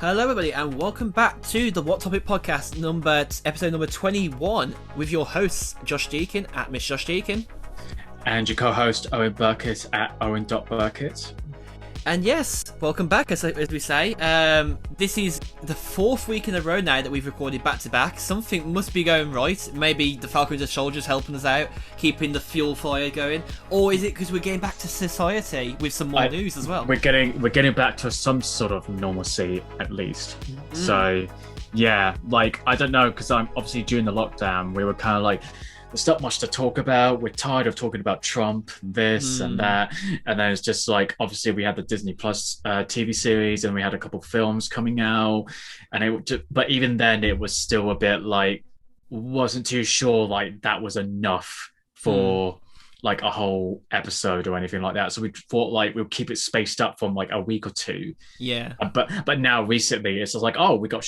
Hello, everybody, and welcome back to the What Topic Podcast, episode number 21, with your hosts Josh Deakin at Miss Josh Deakin, and your co-host Owen Burkett at Owen.Burkett. And yes, welcome back, as we say. This is the fourth week in a row now that we've recorded back to back. Something must be going right. Maybe the Falcon Winter Soldier's helping us out, keeping the fuel fire going, or is it because we're getting back to society with some more news as well? We're getting back to some sort of normalcy at least. So yeah, like I don't know, because I'm obviously during the lockdown we were kind of like, there's not much to talk about. We're tired of talking about Trump, this and that. And then it's just like, obviously we had the Disney Plus TV series and we had a couple films coming out. But even then it was still a bit like, wasn't too sure like that was enough for like a whole episode or anything like that. So we thought like we'll keep it spaced up from like a week or two. Yeah. But now recently it's just like, oh, we got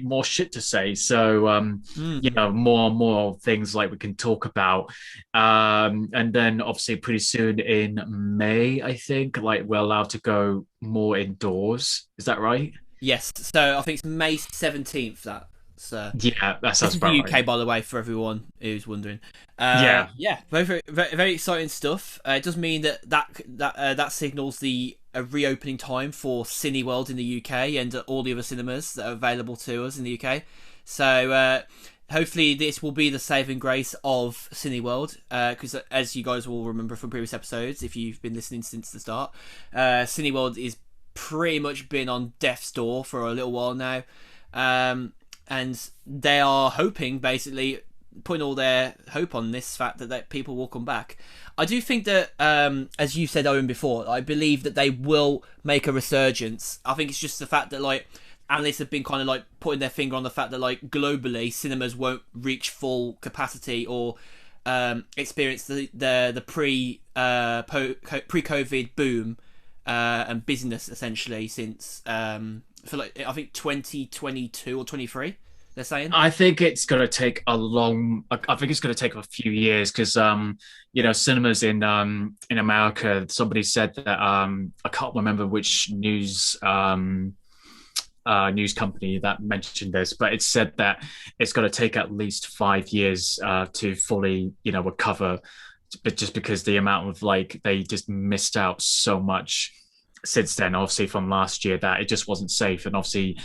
more shit to say. So you know, more things like we can talk about. And then obviously pretty soon in May, I think, like we're allowed to go more indoors. Is that right? Yes. So I think it's May 17th that. So yeah, that sounds about the UK, right. by the way, for everyone who's wondering. Yeah, very, very, very exciting stuff. It does mean that signals the reopening time for Cineworld in the UK and all the other cinemas that are available to us in the UK. So hopefully this will be the saving grace of Cineworld, because as you guys will remember from previous episodes, if you've been listening since the start, Cineworld is pretty much been on death's door for a little while now. And they are hoping, basically, putting all their hope on this fact that people will come back. I do think that, as you said, Owen, before, I believe that they will make a resurgence. I think it's just the fact that, like, analysts have been kind of, like, putting their finger on the fact that, like, globally, cinemas won't reach full capacity or experience the pre-COVID boom and business, essentially, since... for like I think 2022 or 23, they're saying. I think it's going to take a few years because you know, cinemas in America. Somebody said that I can't remember which news company that mentioned this, but it said that it's going to take at least 5 years to fully, you know, recover, but just because the amount of like they just missed out so much since then, obviously from last year, that it just wasn't safe. And obviously,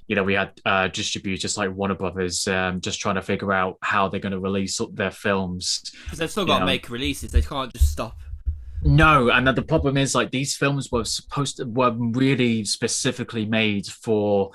you know, we had distributors like Warner Brothers just trying to figure out how they're going to release their films, because they've still got to make releases. They can't just stop. No, and the problem is like these films were really specifically made for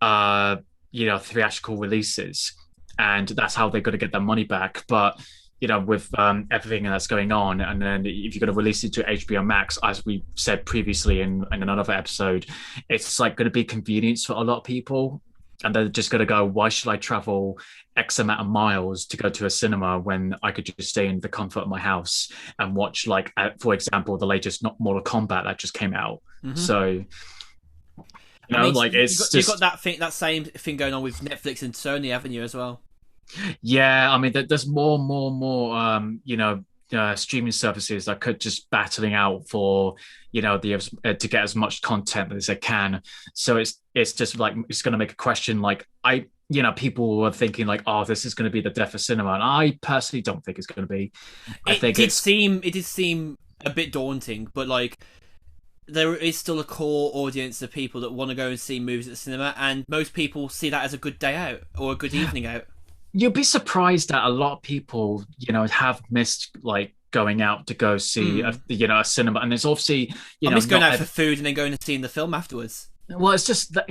you know, theatrical releases, and that's how they're going to get their money back. But you know, with everything that's going on, and then if you're going to release it to HBO Max, as we said previously in another episode, it's like going to be convenience for a lot of people, and they're just going to go, why should I travel X amount of miles to go to a cinema when I could just stay in the comfort of my house and watch, like, for example, the latest Mortal Kombat that just came out. So, you know, I mean, like you've got that same thing going on with Netflix and Sony, haven't you, as well? Yeah, I mean, there's more, you know, streaming services that could just battling out for, you know, to get as much content as they can. So it's just like, it's going to make a question like, you know, people were thinking like, oh, this is going to be the death of cinema, and I personally don't think it's going to be. It did seem a bit daunting, but like, there is still a core audience of people that want to go and see movies at the cinema, and most people see that as a good day out or a good evening out. You'll be surprised that a lot of people, you know, have missed like going out to go see a cinema, and there's obviously, you know, miss going out for food and then going and seeing the film afterwards. Well, it's just that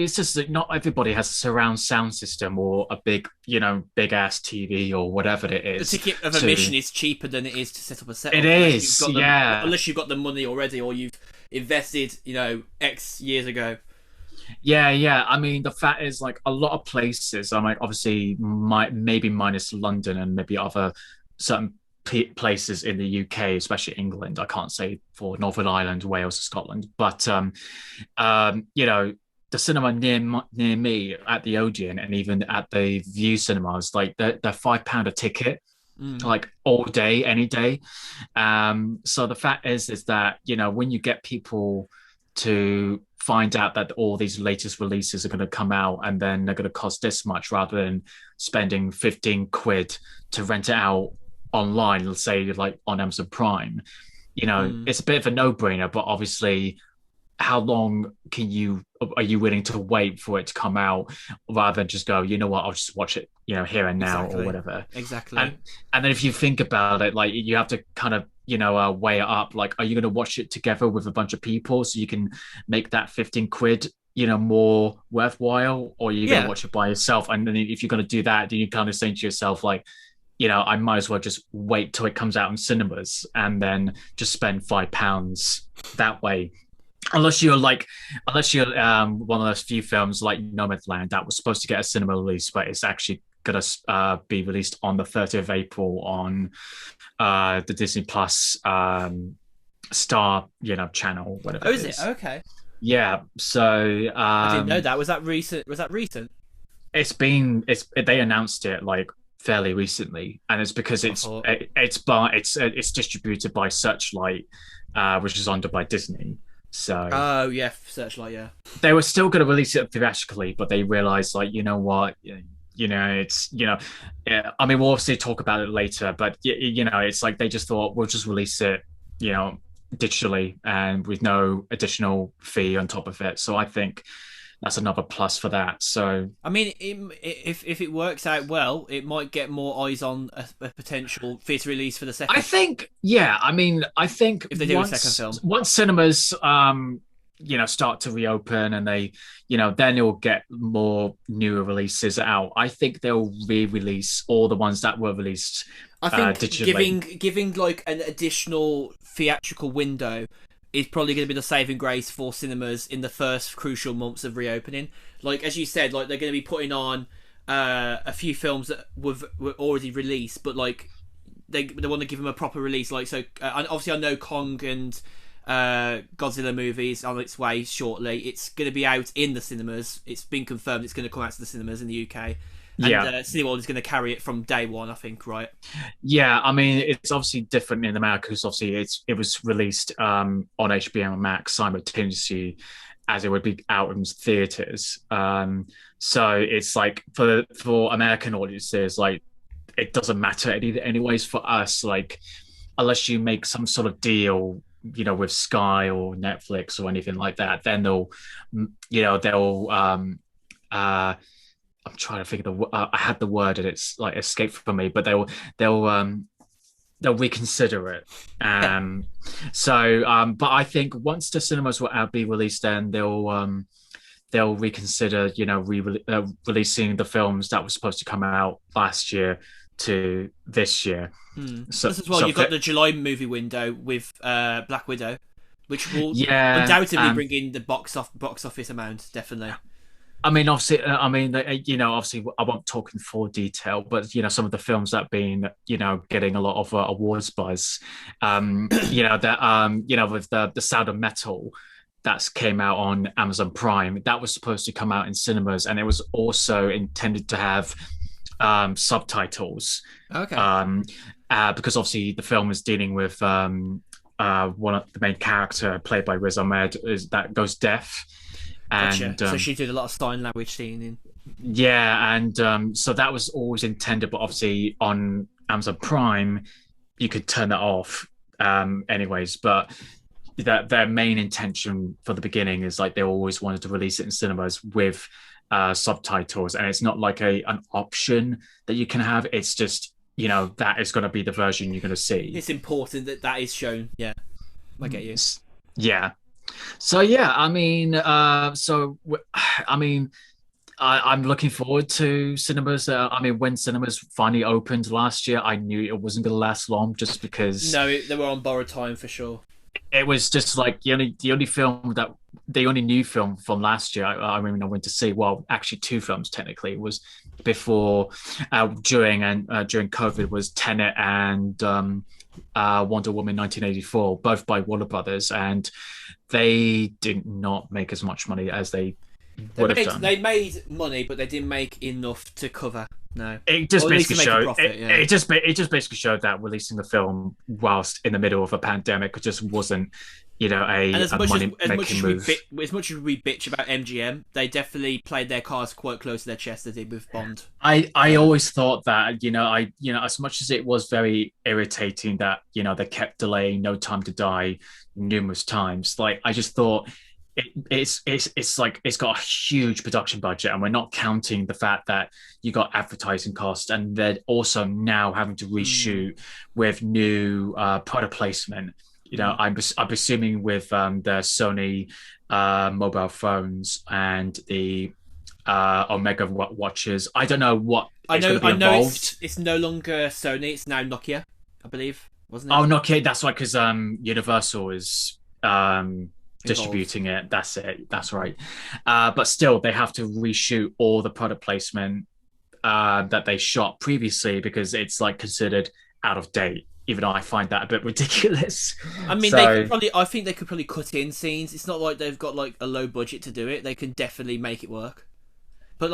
not everybody has a surround sound system or a big ass TV or whatever it is. The ticket of admission is cheaper than it is to set up a set. It is, unless you've got the money already or you've invested, you know, X years ago. Yeah. I mean, the fact is, like, a lot of places, I mean, obviously, maybe minus London and maybe other certain places in the UK, especially England. I can't say for Northern Ireland, Wales, Scotland, but you know, the cinema near me at the Odeon and even at the View cinemas, like they're £5 a ticket, like all day, any day. So the fact is that, you know, when you get people to find out that all these latest releases are going to come out and then they're going to cost this much rather than spending 15 quid to rent it out online, let's say like on Amazon Prime. It's a bit of a no-brainer, but obviously how long are you willing to wait for it to come out rather than just go, you know what, I'll just watch it, here and now or whatever. Exactly. And then if you think about it, like you have to kind of, weigh it up. Like, are you going to watch it together with a bunch of people so you can make that 15 quid, more worthwhile, or you're going to watch it by yourself? And then if you're going to do that, then you kind of saying to yourself, like, I might as well just wait till it comes out in cinemas and then just spend £5 that way. Unless you're one of those few films like Nomadland that was supposed to get a cinema release, but it's actually going to be released on the 30th of April on the Disney Plus Star, channel, whatever. Oh, is it? Okay. Yeah. So I didn't know that. Was that recent? They announced it like fairly recently, and it's because it's distributed by Searchlight, which is owned by Disney. So Searchlight, yeah. They were still going to release it theatrically, but they realized, like, you know what, it's I mean, we'll obviously talk about it later, but it's like they just thought we'll just release it, digitally and with no additional fee on top of it. So I think that's another plus for that. So I mean, if it works out well, it might get more eyes on a potential theatre release for the second. I think if they do a second film, once cinemas start to reopen and they then it will get more newer releases out. I think they'll re-release all the ones that were released. I think digitally. giving like an additional theatrical window is probably going to be the saving grace for cinemas in the first crucial months of reopening. Like, as you said, like they're going to be putting on a few films that were already released, but like they want to give them a proper release. Like, so obviously I know Kong and Godzilla movies on its way shortly. It's going to be out in the cinemas. It's been confirmed it's going to come out to the cinemas in the UK. And Cineworld is going to carry it from day one, I think, right? Yeah, I mean, it's obviously different in America because obviously it was released on HBO Max simultaneously as it would be out in theaters. So it's like for American audiences, like it doesn't matter anyways. For us, like unless you make some sort of deal, with Sky or Netflix or anything like that, then they'll I'm trying to figure I had the word and it's like escaped from me, but they'll reconsider it. But I think once the cinemas will be released, then they'll reconsider, releasing the films that were supposed to come out last year to this year. So as well, you've got the July movie window with Black Widow, which will undoubtedly bring in the box office amount, definitely. I mean, obviously, obviously, I won't talk in full detail, but some of the films that have been, getting a lot of awards buzz, with the Sound of Metal that came out on Amazon Prime, that was supposed to come out in cinemas, and it was also intended to have subtitles. Okay. Because obviously the film is dealing with one of the main character played by Riz Ahmed that goes deaf. Gotcha. And so she did a lot of sign language scene in. Yeah, and so that was always intended, but obviously on Amazon Prime you could turn that off anyways. But their main intention for the beginning is like they always wanted to release it in cinemas with subtitles, and it's not like an option that you can have. It's just that is going to be the version you're going to see. It's important that is shown. Yeah, I get you. Yeah. So yeah, I mean, I'm looking forward to cinemas. When cinemas finally opened last year, I knew it wasn't going to last long, just because. No, they were on borrowed time for sure. It was just like the only new film from last year. I went to see. Well, actually, two films technically. It was before, during COVID was Tenet and Wonder Woman 1984, both by Warner Brothers, and they did not make as much money as they would have done. They made money, but they didn't make enough to cover. No, it just basically showed. It just basically showed that releasing the film whilst in the middle of a pandemic just wasn't And as a much money making move. as much as we bitch about MGM, they definitely played their cards quite close to their chest. They did with Bond. I always thought that, as much as it was very irritating that, they kept delaying No Time to Die numerous times, like I just thought it's like it's got a huge production budget, and we're not counting the fact that you got advertising costs, and they're also now having to reshoot with new product placement. I'm assuming with the Sony mobile phones and the Omega watches. I don't know what I know. involved. It's no longer Sony. It's now Nokia, I believe, wasn't it? Oh, Nokia. That's right, because Universal is distributing it. That's it. That's right. But still, they have to reshoot all the product placement that they shot previously because it's like considered out of date. Even though I find that a bit ridiculous. I mean, I think they could probably cut in scenes. It's not like they've got like a low budget to do it. They can definitely make it work. But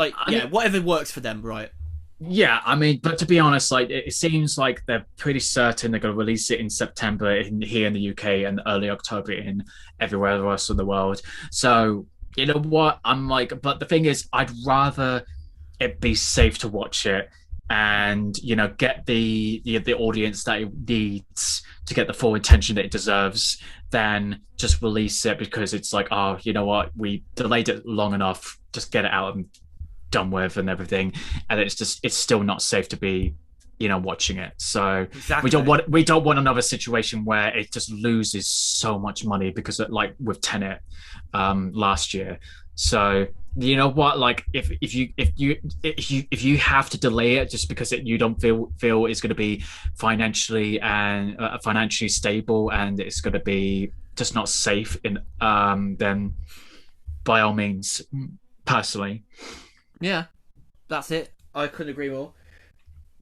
whatever works for them, right? Yeah, I mean, but to be honest, like it seems like they're pretty certain they're going to release it in September here in the UK and early October in everywhere else in the world. So you know what? I'm like, but the thing is, I'd rather it be safe to watch it and get the audience that it needs to get the full attention that it deserves, than just release it because it's like, oh, you know what, we delayed it long enough, just get it out and done with and everything, and it's still not safe to be watching it. So exactly. we don't want another situation where it just loses so much money because like with Tenet last year. So you know what, like if you have to delay it just because you don't feel it's going to be financially stable and it's going to be just not safe then by all means, personally. Yeah, that's it. I couldn't agree more.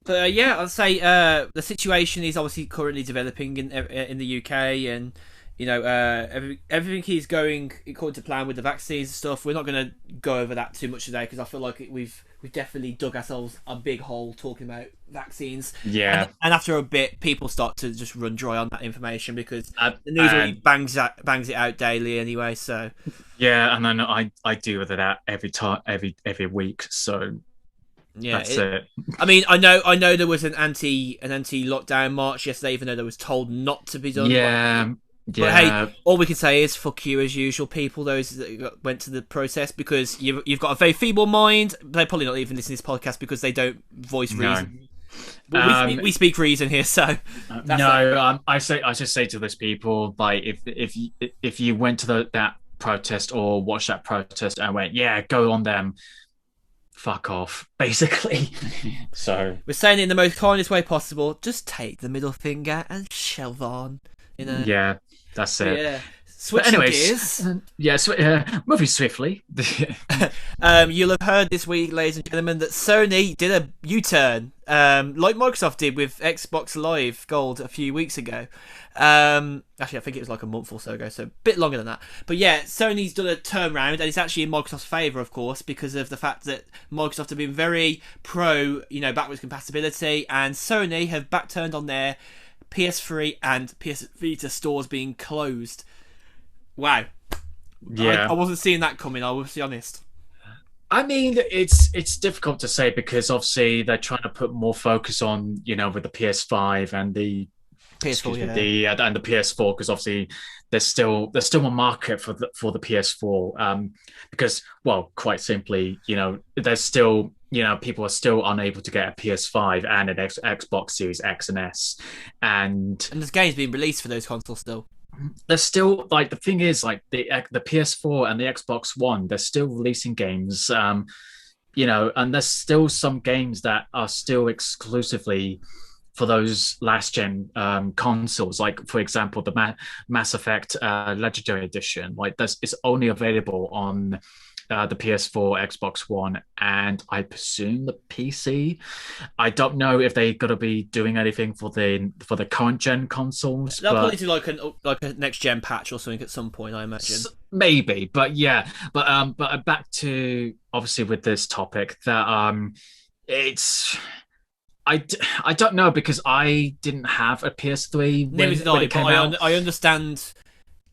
But I'd say the situation is obviously currently developing in the UK, and everything is going according to plan with the vaccines and stuff. We're not going to go over that too much today because I feel like we've definitely dug ourselves a big hole talking about vaccines. Yeah, and after a bit, people start to just run dry on that information because the news already bangs it out daily anyway. So yeah, and then I deal with that every week. So yeah, that's it. I mean, I know there was an anti-lockdown march yesterday, even though there was told not to be done. Yeah. But hey, all we can say is fuck you as usual, people. Those that went to the protest because you've got a very feeble mind. They're probably not even listening to this podcast because they don't voice reason. No. We speak reason here, so I just say to those people, like if you went to that protest or watched that protest and went, yeah, go on them, fuck off, basically. So we're saying it in the most kindest way possible. Just take the middle finger and shove on. Yeah, that's it. Yeah. Switching gears. Moving swiftly. You'll have heard this week, ladies and gentlemen, that Sony did a U-turn, like Microsoft did with Xbox Live Gold a few weeks ago. Actually, I think it was like a month or so ago, so a bit longer than that. But yeah, Sony's done a turnaround, and it's actually in Microsoft's favour, of course, because of the fact that Microsoft have been very pro, backwards compatibility, and Sony have back-turned on their PS3 and PS Vita stores being closed. Wow. Yeah. I wasn't seeing that coming, I will be honest. I mean, it's difficult to say because obviously they're trying to put more focus on, with the PS5 and the PS4, and the PS4, because obviously there's still a market for the PS4, because, well, quite simply, there's still, people are still unable to get a PS5 and an Xbox Series X and S, and there's games being released for those consoles still. There's still, like, the thing is, like, the PS4 and the Xbox One, they're still releasing games, and there's still some games that are still exclusively for those last gen consoles, like for example the Mass Effect Legendary Edition, like it's only available on the PS4, Xbox One, and I presume the PC. I don't know if they're gonna be doing anything for the current gen consoles. They'll probably do like a next gen patch or something at some point, I imagine. Maybe, but yeah, but back to obviously with this topic that it's. I don't know because I didn't have a PS3 when it came out. I understand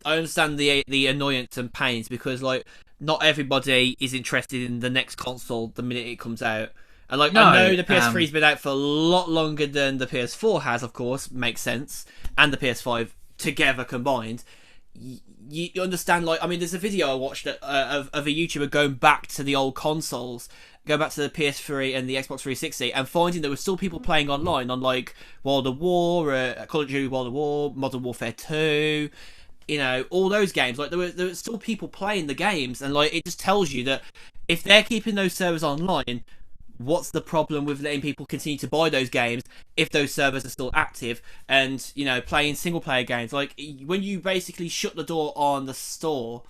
I understand the annoyance and pains because like not everybody is interested in the next console the minute it comes out. And like I know No, the PS3's been out for a lot longer than the PS4 has, of course, makes sense, and the PS5 together combined. You understand, like, I mean, there's a video I watched of a YouTuber going back to the old consoles, going back to the PS3 and the Xbox 360, and finding there were still people playing online on like World of War, Call of Duty World of War, Modern Warfare 2, you know, all those games. Like there were still people playing the games, and like it just tells you that if they're keeping those servers online, what's the problem with letting people continue to buy those games if those servers are still active and, you know, playing single player games? Like when you basically shut the door on the store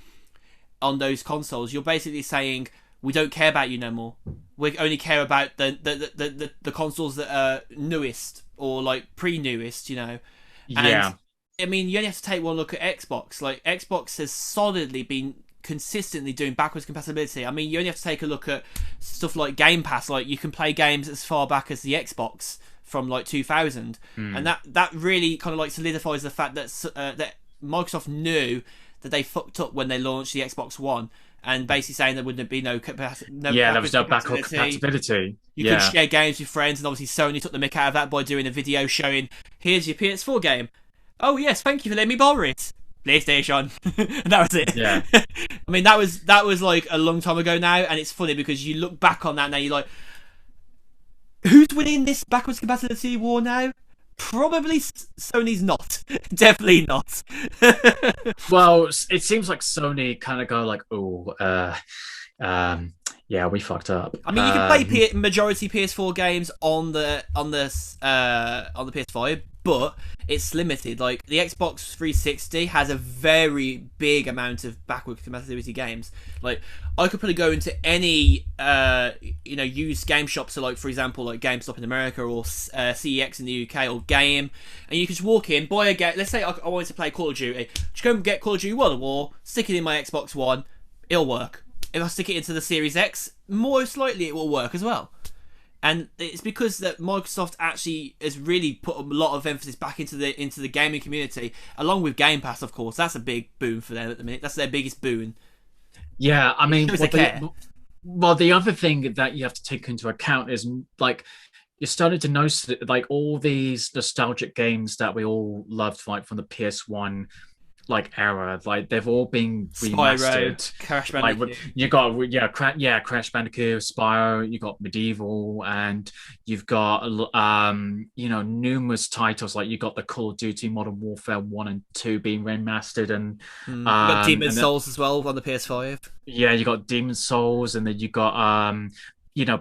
on those consoles, you're basically saying we don't care about you no more. We only care about the consoles that are newest or like pre-newest, you know. yeah. And I mean, you only have to take one look at Xbox. Like Xbox has solidly been consistently doing backwards compatibility. I mean, you only have to take a look at stuff like Game Pass. Like you can play games as far back as the Xbox from like 2000, and that really kind of like solidifies the fact that that Microsoft knew that they fucked up when they launched the Xbox One, and basically saying there wouldn't be no there was no backward compatibility. You could share games with friends, and obviously Sony took the mick out of that by doing a video showing, here's your PS4 game. Oh yes, thank you for letting me borrow it. PlayStation. And that was it. Yeah. I mean, that was like a long time ago now, and it's funny because you look back on that now, you're like, who's winning this backwards compatibility war now? Probably Sony's not. Definitely not. Well, it seems like Sony kind of go like, oh, yeah, we fucked up. I mean, you can play majority PS4 games on the PS5, but it's limited. Like the Xbox 360 has a very big amount of backward compatibility games. Like I could probably go into any used game shop, so like for example like GameStop in America or CEX in the UK or Game, and you can just walk in, buy a game. Let's say I wanted to play Call of Duty, just go and get Call of Duty World of War, stick it in my Xbox One, it'll work. If I stick it into the Series X, most likely it will work as well. And it's because that Microsoft actually has really put a lot of emphasis back into the gaming community, along with Game Pass, of course. That's a big boon for them at the minute. That's their biggest boon. Yeah, I mean, the other thing that you have to take into account is like you're starting to notice that like all these nostalgic games that we all loved, like from the PS1 like era, like they've all been remastered. Spyro, Crash Bandicoot. Like you got Crash Bandicoot, Spyro, you got Medieval, and you've got numerous titles. Like you got the Call of Duty Modern Warfare 1 and 2 being remastered, and you got Demon's Souls as well on the PS5. Yeah, you got Demon's Souls, and then you got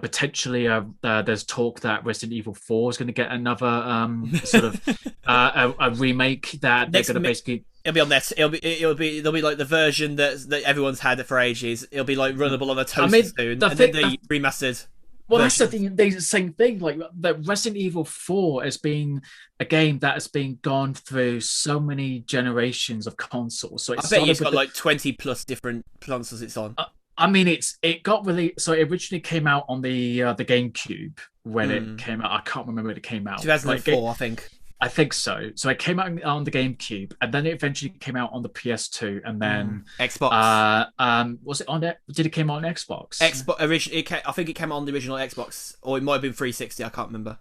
potentially there's talk that Resident Evil 4 is going to get another sort of a remake that they're going to basically. It'll be on this. There'll be like the version that everyone's had it for ages. It'll be like runnable on a toaster soon, and then they remastered. Well, that's the thing. The same thing. Like that, Resident Evil 4 has been a game that has been gone through so many generations of consoles. So I bet you've got like 20 plus different consoles it's on. I mean, it got really. So it originally came out on the GameCube when it came out. I can't remember when it came out. 2004, I think. I think so. So it came out on the GameCube, and then it eventually came out on the PS2, and then Xbox. Was it on it? Did it came out on Xbox? Xbox originally. I think it came out on the original Xbox, or it might have been 360. I can't remember.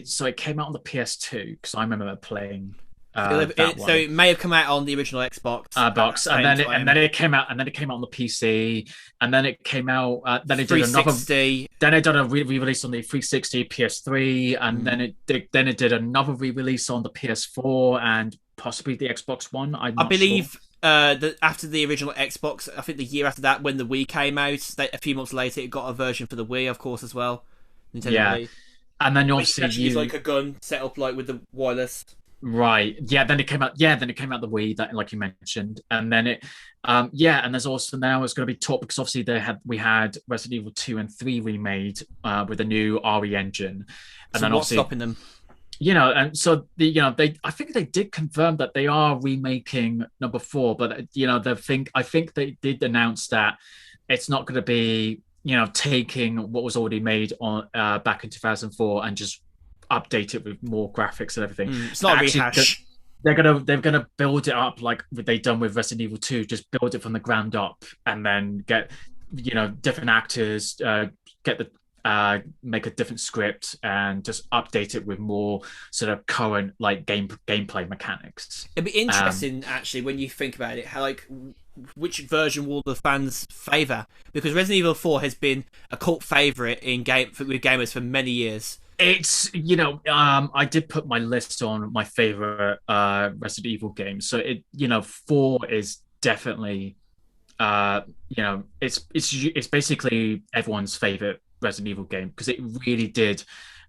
So it came out on the PS2 because I remember playing. So it may have come out on the original Xbox box, and then it came out, on the PC, and then it came out. Then it did another. Then it did a re-release on the 360, PS3, and then it did another re-release on the PS4 and possibly the Xbox One. I believe that after the original Xbox, I think the year after that, when the Wii came out, a few months later, it got a version for the Wii, of course, as well. Nintendo Wii. And then you obviously use like a gun set up like with the wireless. Right. Yeah. Then it came out. Yeah. Then it came out the Wii, that like you mentioned, and then it. And there's also now it's going to be talk because obviously we had Resident Evil 2 and 3 remade with a new RE engine, and then what's stopping them? And so I think they did confirm that they are remaking number 4, but I think they did announce that it's not going to be taking what was already made on back in 2004 and just update it with more graphics and everything. It's not a rehash. they're gonna build it up like they done with Resident Evil 2, just build it from the ground up and then get different actors, get the make a different script and just update it with more sort of current like gameplay mechanics. It'd be interesting actually when you think about it, how like which version will the fans favour? Because Resident Evil 4 has been a cult favourite with gamers for many years. It's I did put my list on my favorite Resident Evil games. So 4 is definitely it's basically everyone's favorite Resident Evil game because it really did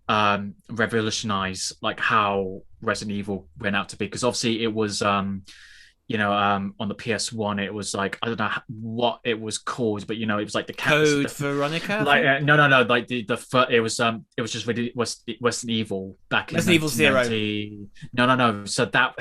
revolutionize like how Resident Evil went out to be. Because obviously it was on the PS1, it was like I don't know what it was called, but it was like the Code Veronica. Like no, like the it was just really Resident Evil back in Resident Evil 0. No. So that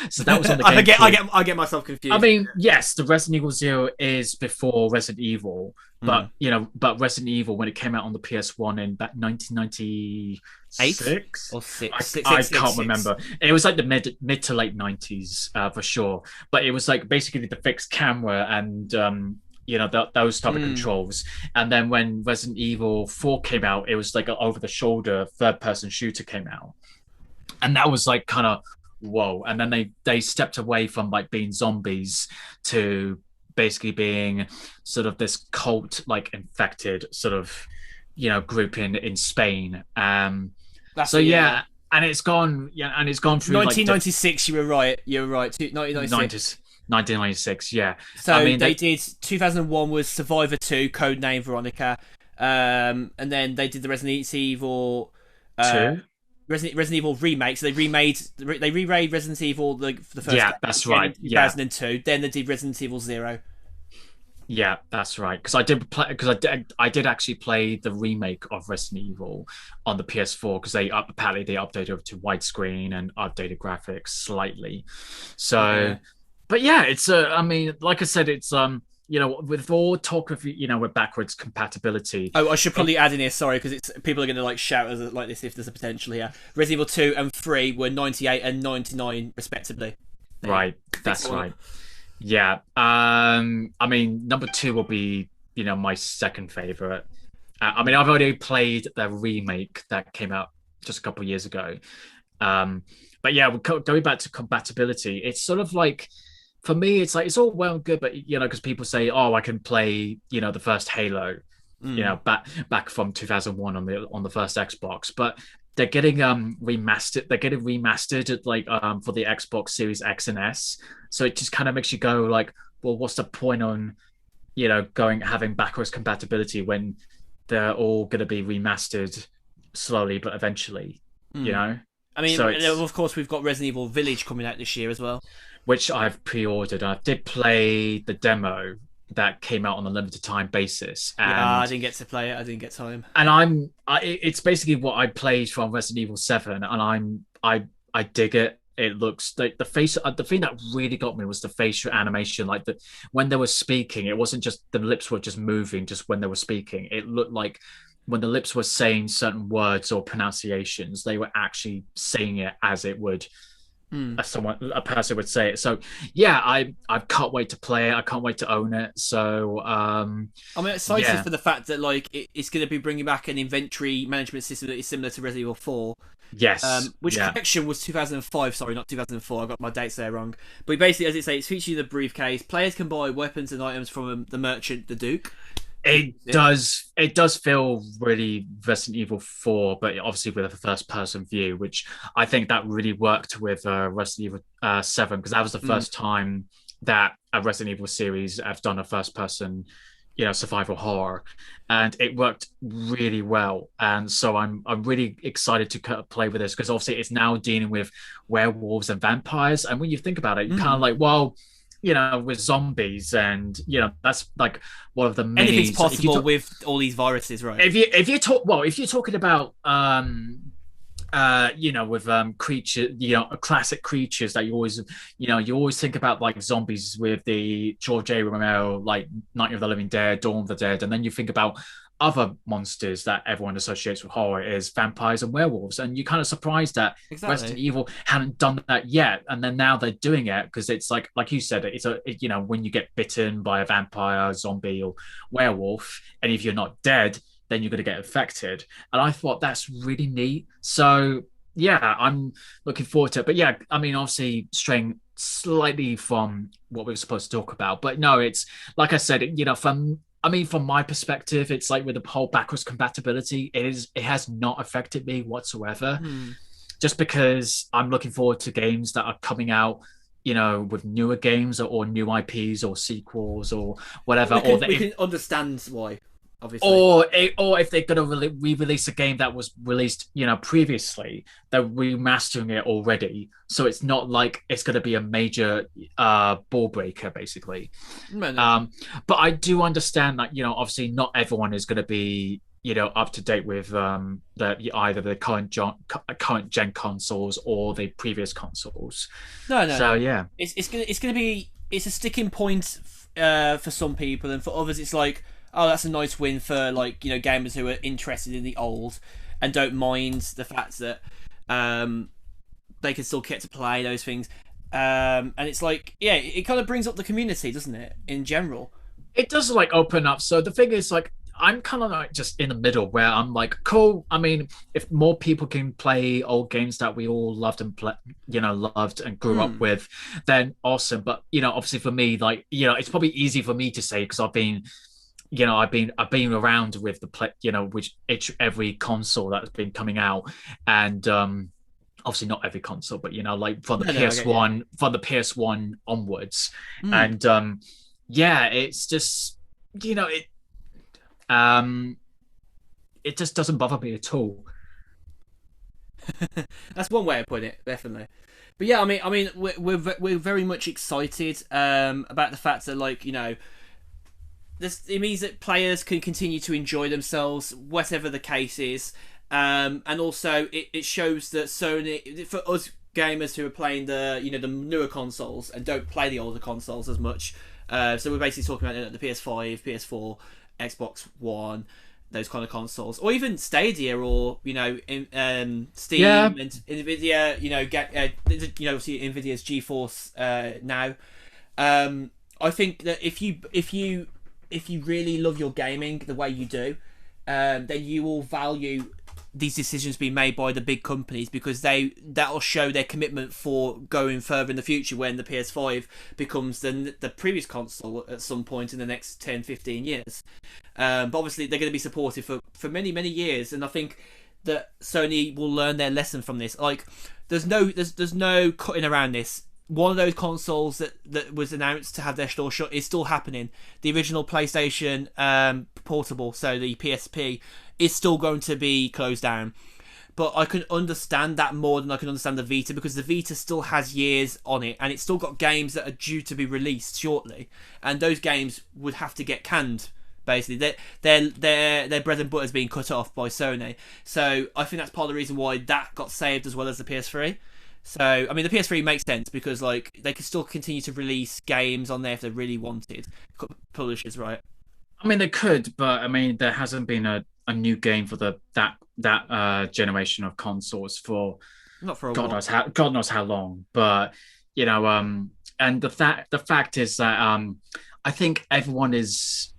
So that was on the game. I get myself confused. I mean, yes, the Resident Evil 0 is before Resident Evil, but but Resident Evil when it came out on the PS1 in back 1996 or six. I can't remember. It was like the mid to late 90s for sure. But it was like basically the fixed camera and those type of controls. And then when Resident Evil 4 came out, it was like an over the shoulder third person shooter came out, and that was like kind of whoa. And then they stepped away from like being zombies to basically being sort of this cult like infected sort of group in Spain. And it's gone through 1996. You were right. 1996, yeah. So I mean, they did 2001 was Survivor 2, codename Veronica, and then they did the Resident Evil 2. Resident Evil remake. So they remade Resident Evil the first. Yeah, that's right. 2002. Then they did Resident Evil 0. Yeah, that's right. Because I did actually play the remake of Resident Evil on the PS4 because apparently they updated over to widescreen and updated graphics slightly. So, but yeah, it's I mean, like I said, it's with all talk of with backwards compatibility. Oh, I should probably add in here, sorry, because people are going to like shout like this if there's a potential here. Resident Evil 2 and 3 were 98 and 99 respectively. Right, that's right. Yeah. I mean, number 2 will be my second favorite. I mean, I've already played the remake that came out just a couple of years ago. But yeah, going back to compatibility, it's sort of like, for me, it's like it's all well and good, but because people say, "Oh, I can play," the first Halo, back from 2001 on the first Xbox, but they're getting remastered. They're getting remastered like for the Xbox Series X and S. So it just kind of makes you go like, well, what's the point on having backwards compatibility when they're all going to be remastered slowly but eventually, I mean, so of course, we've got Resident Evil Village coming out this year as well, which I've pre-ordered. I did play the demo that came out on a limited time basis. And I didn't get to play it. I didn't get time. And it's basically what I played from Resident Evil 7, and I dig it. It looks like the face. The thing that really got me was the facial animation. Like when they were speaking, it wasn't just the lips were just moving. Just when they were speaking, it looked like when the lips were saying certain words or pronunciations, they were actually saying it as it would. As a person would say it. So yeah, I can't wait to play it. I can't wait to own it. So I'm excited for the fact that like it's going to be bringing back an inventory management system that is similar to Resident Evil 4. Yes. Which collection was 2005? Sorry, not 2004. I got my dates there wrong. But basically, as it says, it's featuring the briefcase. Players can buy weapons and items from the merchant, the Duke. It does feel really Resident Evil 4, but obviously with a first-person view, which I think that really worked with Resident Evil 7, because that was the first time that a Resident Evil series have done a first-person, survival horror, and it worked really well. And so I'm really excited to play with this, because obviously it's now dealing with werewolves and vampires, and when you think about it, you kind of like, well, with zombies, and that's like one of the many anything's possible with all these viruses, right? If you're talking about with creature, classic creatures that you always think about, like zombies with the George A. Romero, like Night of the Living Dead, Dawn of the Dead, and then you think about other monsters that everyone associates with horror is vampires and werewolves, and you're kind of surprised that Resident Exactly. Evil hadn't done that yet, and then now they're doing it because it's like you said, when you get bitten by a vampire, zombie, or werewolf, and if you're not dead, then you're going to get affected. And I thought that's really neat. So yeah, I'm looking forward to it. But yeah, I mean, obviously straying slightly from what we were supposed to talk about, but no, it's like I said, from my perspective, it's like with the whole backwards compatibility, it has not affected me whatsoever. Hmm. Just because I'm looking forward to games that are coming out, with newer games or new IPs or sequels or whatever, We can understand why, obviously. or if they're going to re-release a game that was released, previously, they're remastering it already, so it's not like it's going to be a major ball breaker, basically. No, no. But I do understand that, obviously not everyone is going to be, up to date with either the current gen consoles or the previous consoles. No, no, So no. yeah, It's gonna be it's a sticking point for some people, and for others, it's like, oh, that's a nice win for, like, gamers who are interested in the old and don't mind the fact that they can still get to play those things. And it's like, yeah, it kind of brings up the community, doesn't it? In general. it does like open up. So the thing is, like, I'm kind of like just in the middle where I'm like, cool. I mean, if more people can play old games that we all loved and loved and grew up Hmm. with, then awesome. But obviously for me, like, it's probably easy for me to say because I've been around with the play, which every console that's been coming out, and obviously not every console, but like from the No, no, I get you. PS1 onwards, Hmm. and yeah, it's just it um it just doesn't bother me at all. That's one way of putting it, definitely. But yeah, I mean, we're very much excited about the fact that, like, this, it means that players can continue to enjoy themselves, whatever the case is. And also it shows that Sony, for us gamers who are playing the newer consoles and don't play the older consoles as much. So we're basically talking about the PS5, PS4, Xbox One, those kind of consoles, or even Stadia, or Yeah, Steam and Nvidia. Obviously Nvidia's GeForce now. I think that if you really love your gaming the way you do, then you will value these decisions being made by the big companies, because that'll show their commitment for going further in the future when the PS5 becomes the previous console at some point in the next 10, 15 years. But obviously they're going to be supportive for many, many years, and I think that Sony will learn their lesson from this. Like, there's no cutting around this. One of those consoles that was announced to have their store shut is still happening. The original PlayStation portable, so the PSP, is still going to be closed down. But I can understand that more than I can understand the Vita, because the Vita still has years on it, and it's still got games that are due to be released shortly, and those games would have to get canned. Basically, their bread and butter is being cut off by Sony. So I think that's part of the reason why that got saved as well as the PS3. So I mean, the PS3 makes sense because, like, they could still continue to release games on there if they really wanted. Publishers, right? I mean they could, but I mean there hasn't been a new game for that generation of consoles for Not for a God while. knows how long. But and the fact is that I think everyone is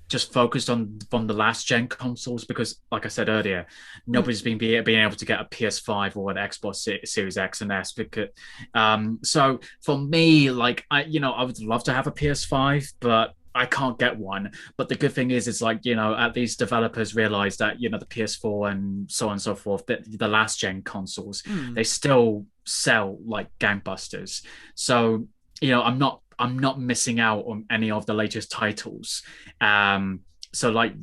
just focused on from the last gen consoles because, like I said earlier, Hmm. nobody's being able to get a PS5 or an Xbox Series X and S because so for me, like I would love to have a PS5, but I can't get one. But the good thing is, it's like, at least developers realize that, the PS4 and so on and so forth, that the last gen consoles, Hmm. they still sell like gangbusters. So, I'm not missing out on any of the latest titles. So like,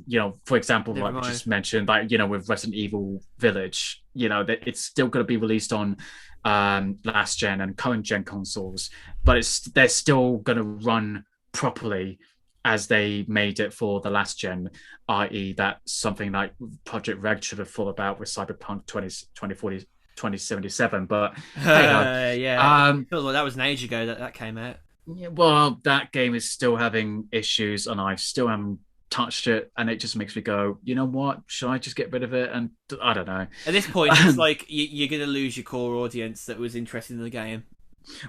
for example, Never like we mind. just mentioned, like, with Resident Evil Village, that it's still going to be released on last gen and current gen consoles, but they're still going to run properly as they made it for the last gen, i.e., that something like Project Red should have thought about with Cyberpunk 2040, 2077. But hey ho. Yeah, it Um, feels like that was an age ago that came out. yeah, well, that game is still having issues, and I still haven't touched it, and it just makes me go, you know what? Should I just get rid of it? And I don't know. At this point, it's like you're going to lose your core audience that was interested in the game.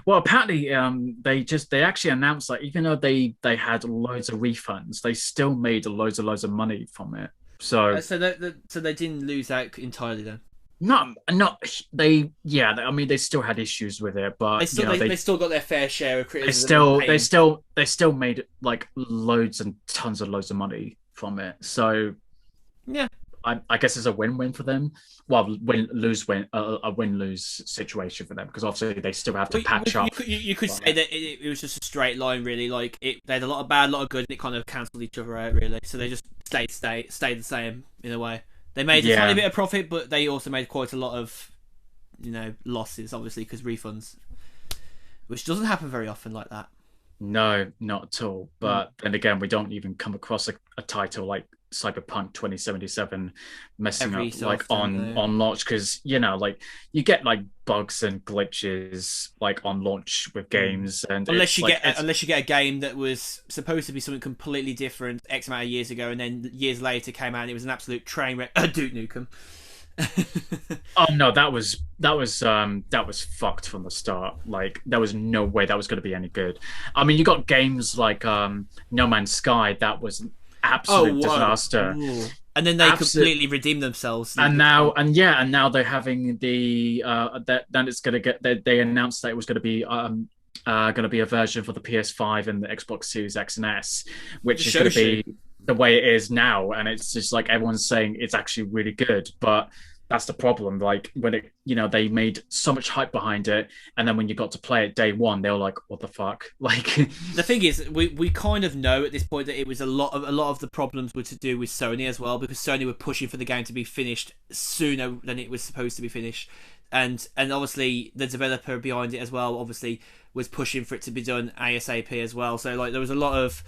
Well, apparently, they actually announced like even though they had loads of refunds, they still made loads of money from it. So So they didn't lose out entirely then. not they yeah. I mean, they still had issues with it, but They still got their fair share of criticism. they still made like loads and tons of loads of money from it. So yeah, I guess it's a win-win for them. Well, a win-lose situation for them because obviously they still have to patch up. You could say that it was just a straight line, really. Like they had a lot of bad, a lot of good, and it kind of cancelled each other out, really. So they just stayed the same in a way. They made a tiny bit of profit, but they also made quite a lot of, losses, obviously, because refunds, which doesn't happen very often like that. No, not at all. But then again, we don't even come across a title like Cyberpunk 2077 messing up like on launch because like you get like bugs and glitches like on launch with games, and unless you get a game that was supposed to be something completely different X amount of years ago, and then years later came out and it was an absolute train wreck. Duke Nukem. Oh no, that was fucked from the start. Like there was no way that was going to be any good. I mean, you got games like No Man's Sky that was an absolute disaster. Ooh. And then they completely redeemed themselves. And now they're having the then it's going to get they announced that it was going to be a version for the PS5 and the Xbox Series X and S, which is going to be the way it is now, and it's just like everyone's saying it's actually really good, but that's the problem. Like when it, they made so much hype behind it, and then when you got to play it day one, they were like, "What the fuck?" Like the thing is, we kind of know at this point that it was a lot of the problems were to do with Sony as well, because Sony were pushing for the game to be finished sooner than it was supposed to be finished, and obviously the developer behind it as well, obviously was pushing for it to be done ASAP as well. So like there was a lot of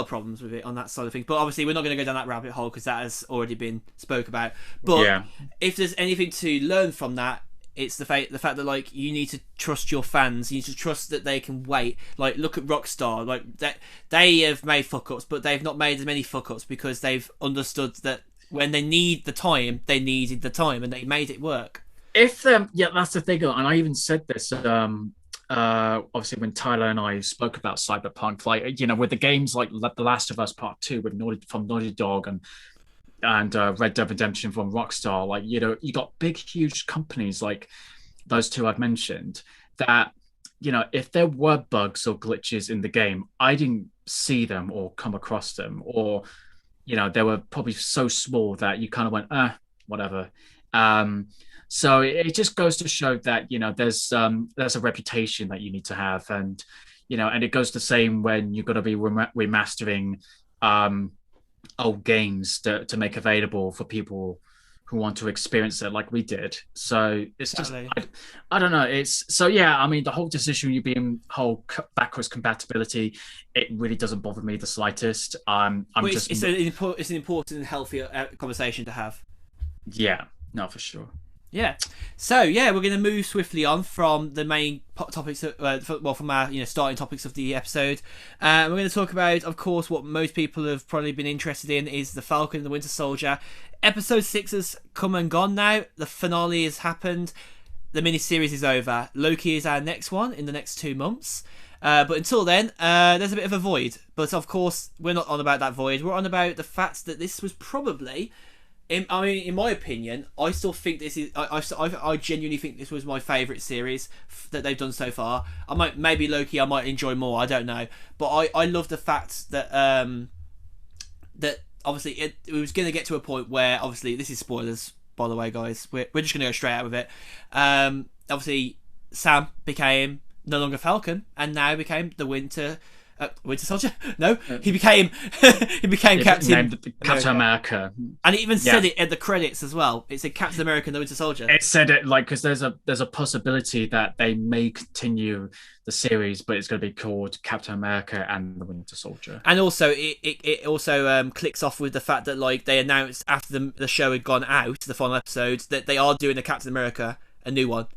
problems with it on that side of things, but obviously we're not going to go down that rabbit hole because that has already been spoke about. But if there's anything to learn from that, it's the fact that like you need to trust your fans. You need to trust that they can wait. Like look at Rockstar, like they have made fuck ups, but they've not made as many fuck ups because they've understood that when they need the time, they needed the time, and they made it work. If that's the thing, and I even said this. Obviously when Tyler and I spoke about Cyberpunk, like with the games like The Last of Us Part 2 from Naughty Dog and Red Dead Redemption from Rockstar, like you got big huge companies like those two I've mentioned that if there were bugs or glitches in the game, I didn't see them or come across them, or they were probably so small that you kind of went whatever. So it just goes to show that there's a reputation that you need to have, and and it goes the same when you're going to be remastering old games to make available for people who want to experience it like we did. So it's just I don't know. It's so I mean the whole decision you being whole backwards compatibility, it really doesn't bother me the slightest. It's an important and healthy conversation to have. Yeah, no, for sure. Yeah, so we're going to move swiftly on from the main topics, from our starting topics of the episode. We're going to talk about, of course, what most people have probably been interested in is the Falcon and the Winter Soldier. Episode 6 has come and gone now. The finale has happened. The miniseries is over. Loki is our next one in the next 2 months. But until then, there's a bit of a void. But of course, we're not on about that void. We're on about the fact that this was probably... in my opinion, I still think this is. I genuinely think this was my favourite series that they've done so far. Maybe Loki I might enjoy more. I don't know, but I love the fact that that obviously it was going to get to a point where obviously this is spoilers by the way, guys. We're just going to go straight out with it. Obviously Sam became no longer Falcon and now became the Winter Soldier? No, he became Captain America, and it even said it at the credits as well. It said Captain America and the Winter Soldier. It said it like because there's a possibility that they may continue the series, but it's going to be called Captain America and the Winter Soldier. And also, it also clicks off with the fact that like they announced after the show had gone out, the final episode, that they are doing a Captain America, a new one.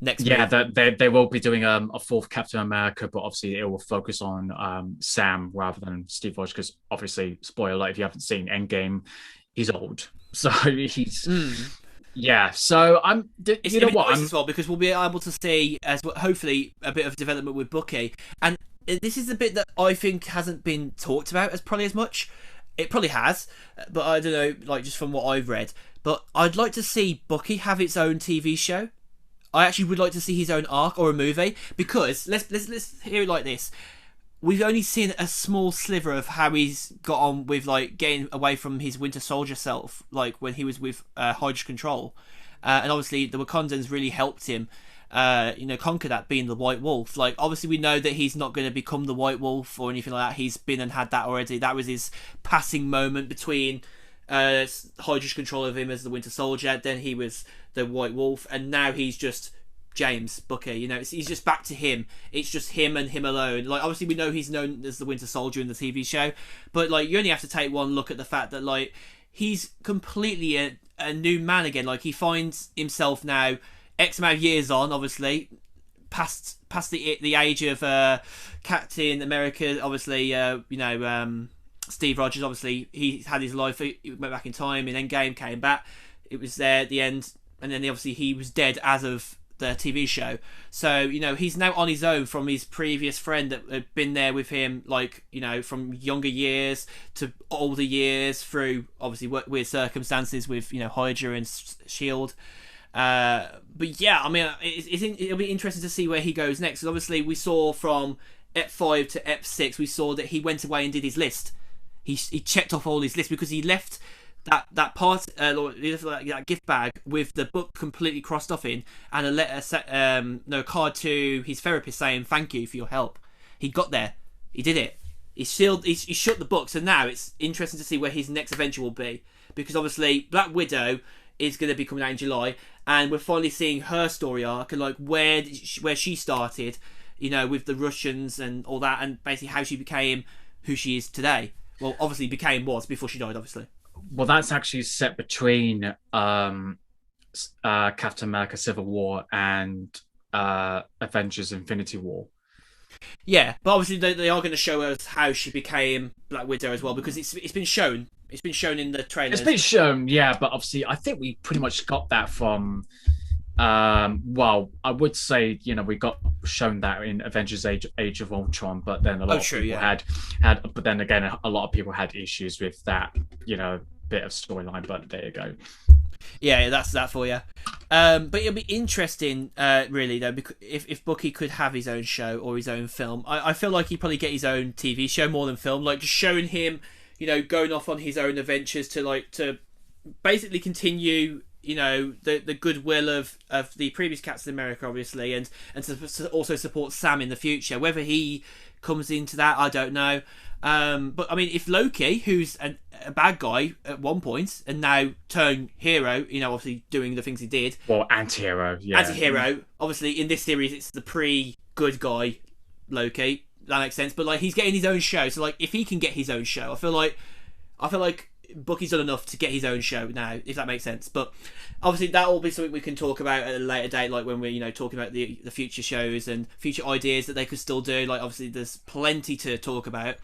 next Yeah, movie. that they will be doing a fourth Captain America, but obviously it will focus on Sam rather than Steve Rogers because obviously, spoiler alert, if you haven't seen Endgame, he's old, so he's Mm. yeah. So It's, you know it'll be what, nice as well because we'll be able to see as well, hopefully a bit of development with Bucky, and this is the bit that I think hasn't been talked about as probably as much. It probably has, but I don't know, like just from what I've read. But I'd like to see Bucky have its own TV show. I actually would like to see his own arc or a movie because let's hear it like this. We've only seen a small sliver of how he's got on with like getting away from his Winter Soldier self, like when he was with Hydra Control, and obviously the Wakandans really helped him, conquer that, being the White Wolf. Like obviously we know that he's not going to become the White Wolf or anything like that. He's been and had that already. That was his passing moment between Hydra's control of him as the Winter Soldier. Then he was the White Wolf, and now he's just James Bucky. He's just back to him. It's just him and him alone. Like obviously we know he's known as the Winter Soldier in the TV show, but like you only have to take one look at the fact that like he's completely a new man again. Like he finds himself now, X amount of years on, obviously past the age of Captain America. Obviously, Steve Rogers. Obviously, he had his life. He went back in time in Endgame, came back. It was there at the end, and then obviously he was dead as of the TV show. So he's now on his own from his previous friend that had been there with him, like from younger years to older years through obviously weird circumstances with Hydra and Shield. But yeah, I mean, it'll be interesting to see where he goes next. Because obviously, we saw from Ep 5 to Ep 6, we saw that he went away and did his list. He checked off all his lists because he left that part, that gift bag with the book completely crossed off in, and a letter, a card to his therapist saying thank you for your help. He got there. He did it. He shut the book. So now it's interesting to see where his next adventure will be, because obviously Black Widow is going to be coming out in July, and we're finally seeing her story arc and like where she started, with the Russians and all that, and basically how she became who she is today. Well, obviously was before she died, obviously. Well, that's actually set between Captain America: Civil War and Avengers: Infinity War. Yeah, but obviously they are going to show us how she became Black Widow as well, because it's been shown. It's been shown in the trailers. It's been shown, yeah, but obviously I think we pretty much got that from. Well, I would say we got shown that in Avengers: Age of Ultron, but then a lot of people had, but then again a lot of people had issues with that bit of storyline. But there you go. Yeah, that's that for you. But it'll be interesting, really though, because if Bucky could have his own show or his own film, I feel like he'd probably get his own TV show more than film, like just showing him, going off on his own adventures to basically continue the goodwill of the previous Captain America, obviously, and to also support Sam in the future. Whether he comes into that, I don't know. But I mean, if Loki, who's a bad guy at one point and now turned hero, obviously doing the things he did. Well, anti-hero, yeah. Anti-hero. Obviously, in this series, it's the pre-good guy Loki. That makes sense. But like, he's getting his own show. So like, if he can get his own show, I feel like Bucky's done enough to get his own show now, if that makes sense. But obviously that will be something we can talk about at a later date, like when we're talking about the future shows and future ideas that they could still do. Like obviously there's plenty to talk about.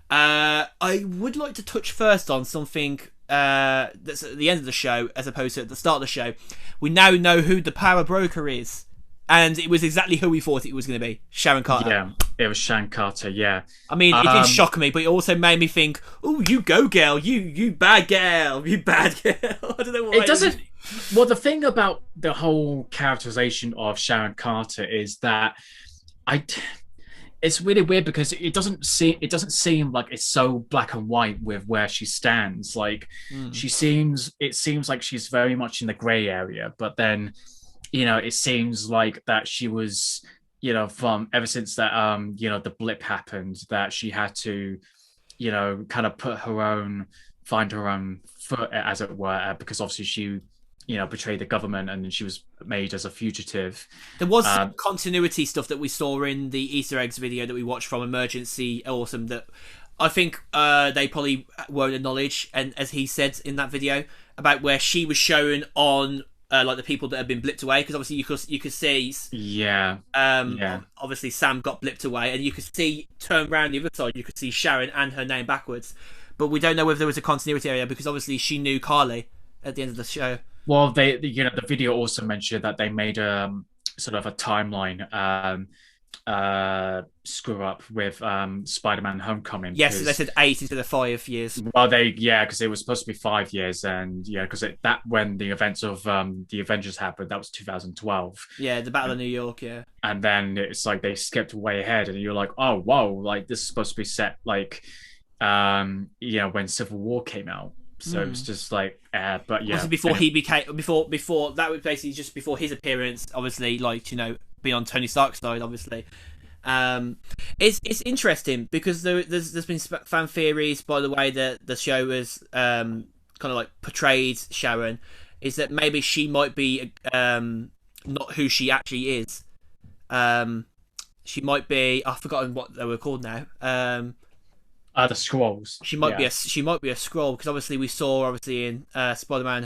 I would like to touch first on something that's at the end of the show as opposed to at the start of the show. We now know who the power broker is, and it was exactly who we thought it was going to be, Sharon Carter. Yeah, it was Sharon Carter, yeah. I mean, it didn't shock me, but it also made me think, oh, you go, girl. You bad girl. You bad girl. I don't know why. It doesn't... Well, the thing about the whole characterization of Sharon Carter is that it's really weird because it doesn't seem like it's so black and white with where she stands. Like, it seems like she's very much in the gray area, but then... it seems like that she was, from ever since that, the blip happened, that she had to, kind of find her own foot, as it were, because obviously she, betrayed the government and she was made as a fugitive. There was some continuity stuff that we saw in the Easter eggs video that we watched from Emergency Awesome that I think they probably won't acknowledge, and as he said in that video, about where she was shown on like the people that have been blipped away, because obviously you could see Yeah. Yeah. obviously Sam got blipped away, and you could see turn around the other side, you could see Sharon and her name backwards, but we don't know whether there was a continuity area because obviously she knew Carly at the end of the show. Well, the video also mentioned that they made sort of a timeline screw up with Spider-Man Homecoming. Yes, they said 8 instead of 5 years. Well, because it was supposed to be 5 years, and because that when the events of the Avengers happened, that was 2012. Yeah, the Battle of New York. Yeah, and then it's like they skipped way ahead, and you're like, oh, whoa, like this is supposed to be set like when Civil War came out. So it's just like, but yeah. Also before he became, before that was basically just before his appearance, obviously, like, be on Tony Stark's side, obviously. It's interesting because there's been fan theories by the way that the show has kind of like portrayed Sharon, is that maybe she might be not who she actually is. She might be, I've forgotten what they were called now. The Skrulls. She might be a Skrull, because obviously we saw in Spider-Man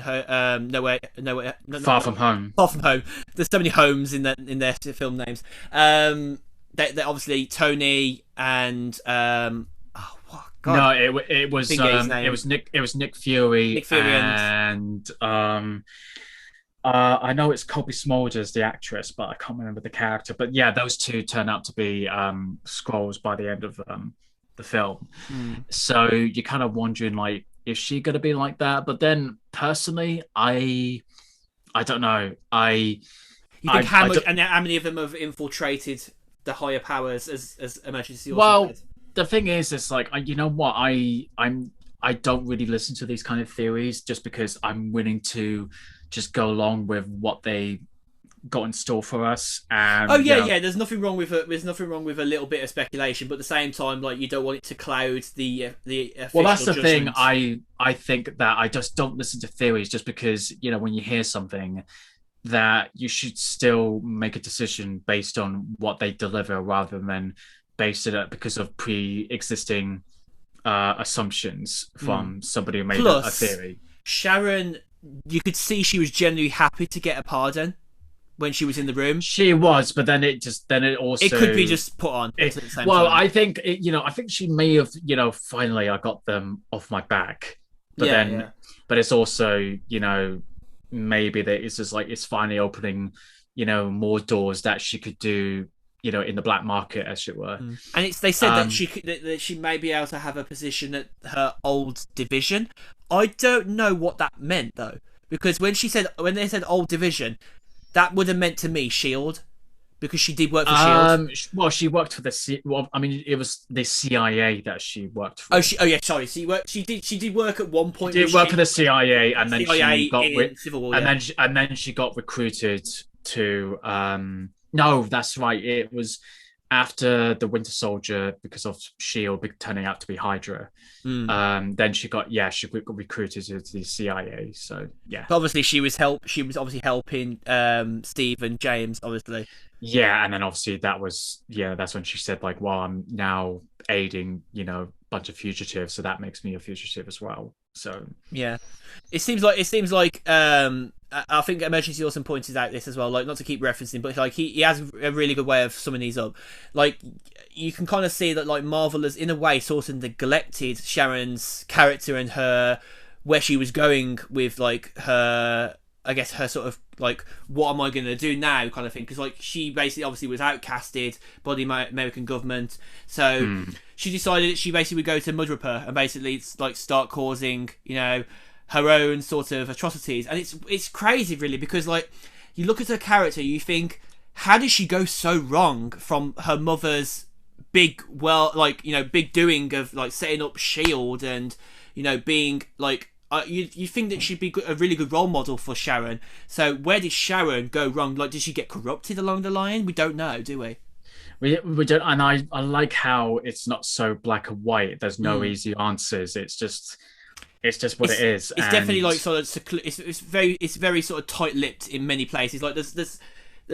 Far From Home. Far From Home. There's so many homes in their film names. They obviously Tony and what God. No, it was Nick Fury. Nick Fury and I know it's Kobe Smulders, the actress, but I can't remember the character. But yeah, those two turn out to be Skrulls by the end of the film. So you're kind of wondering, like, is she going to be like that? But then personally, I don't know. You think how many of them have infiltrated the higher powers as emergency? Well, the thing is, it's like, you know what? I don't really listen to these kind of theories just because I'm willing to just go along with what they got in store for us. And there's nothing wrong with a little bit of speculation, but at the same time, like, you don't want it to cloud the official that's the judgment. thing. I think that I just don't listen to theories just because, when you hear something, that you should still make a decision based on what they deliver rather than based it because of pre-existing assumptions from somebody who made a theory. Sharon, you could see she was genuinely happy to get a pardon when she was in the room. She was, but then it also... It could be just put on at the same time. I think, I think she may have, finally I got them off my back. But but it's also, maybe that it's just like, it's finally opening, more doors that she could do, in the black market, as it were. And they said that she may be able to have a position at her old division. I don't know what that meant, though. Because when they said old division, that would have meant to me Shield, because she did work for Shield. Well, she worked for it was the CIA that she worked for. Sorry. She did work at one point. She did work for the CIA, and then CIA she got Civil War, and then she got recruited to. No, that's right. It was after the Winter Soldier, because of Shield turning out to be Hydra. Then she got recruited to the CIA. So yeah, but obviously she was obviously helping Steve and James, obviously. Yeah, and then obviously that's when she said, like, well, I'm now aiding a bunch of fugitives, so that makes me a fugitive as well. So yeah, it seems like I think Emergency Awesome pointed out this as well, like, not to keep referencing, but like he has a really good way of summing these up. Like, you can kind of see that, like, Marvel has in a way sort of neglected Sharon's character and where she was going with, like, her, I guess, her sort of, like, what am I going to do now kind of thing, because, like, she basically obviously was outcasted by the American government, so she decided that she basically would go to Mudripper and basically, like, start causing, her own sort of atrocities. And it's crazy, really, because, like, you look at her character, you think, how did she go so wrong from her mother's big doing of, like, setting up Shield and, being, like, you think that she'd be a really good role model for Sharon. So where did Sharon go wrong? Like, did she get corrupted along the line? We don't know, do we? We don't, and I like how it's not so black and white. There's no easy answers. It's just what it is. It's definitely, like, sort of, it's very sort of tight-lipped in many places. Like, there's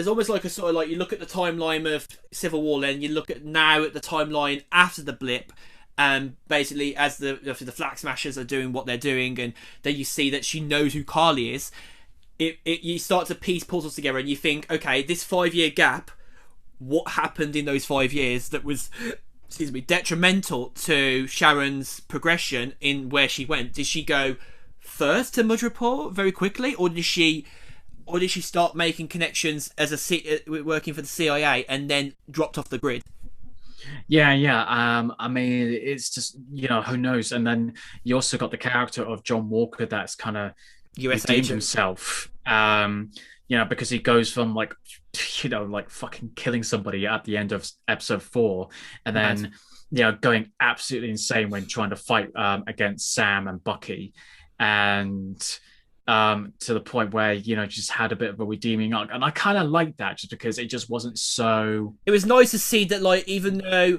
almost like a sort of, like, you look at the timeline of Civil War, and you look at now at the timeline after the blip, and basically as the Flag Smashers are doing what they're doing, and then you see that she knows who Carly is. you start to piece puzzles together, and you think, okay, this 5 year gap, what happened in those 5 years that was, excuse me, detrimental to Sharon's progression in where she went? Did she go first to Madripoor very quickly, or did she start making connections as working for the CIA and then dropped off the grid? Yeah. I mean, it's just, who knows? And then you also got the character of John Walker that's kind of US redeemed agent himself. Because he goes from like fucking killing somebody at the end of episode 4, and then going absolutely insane when trying to fight against Sam and Bucky, and to the point where just had a bit of a redeeming arc, and I kind of liked that just because it just wasn't so. It was nice to see that, like, even though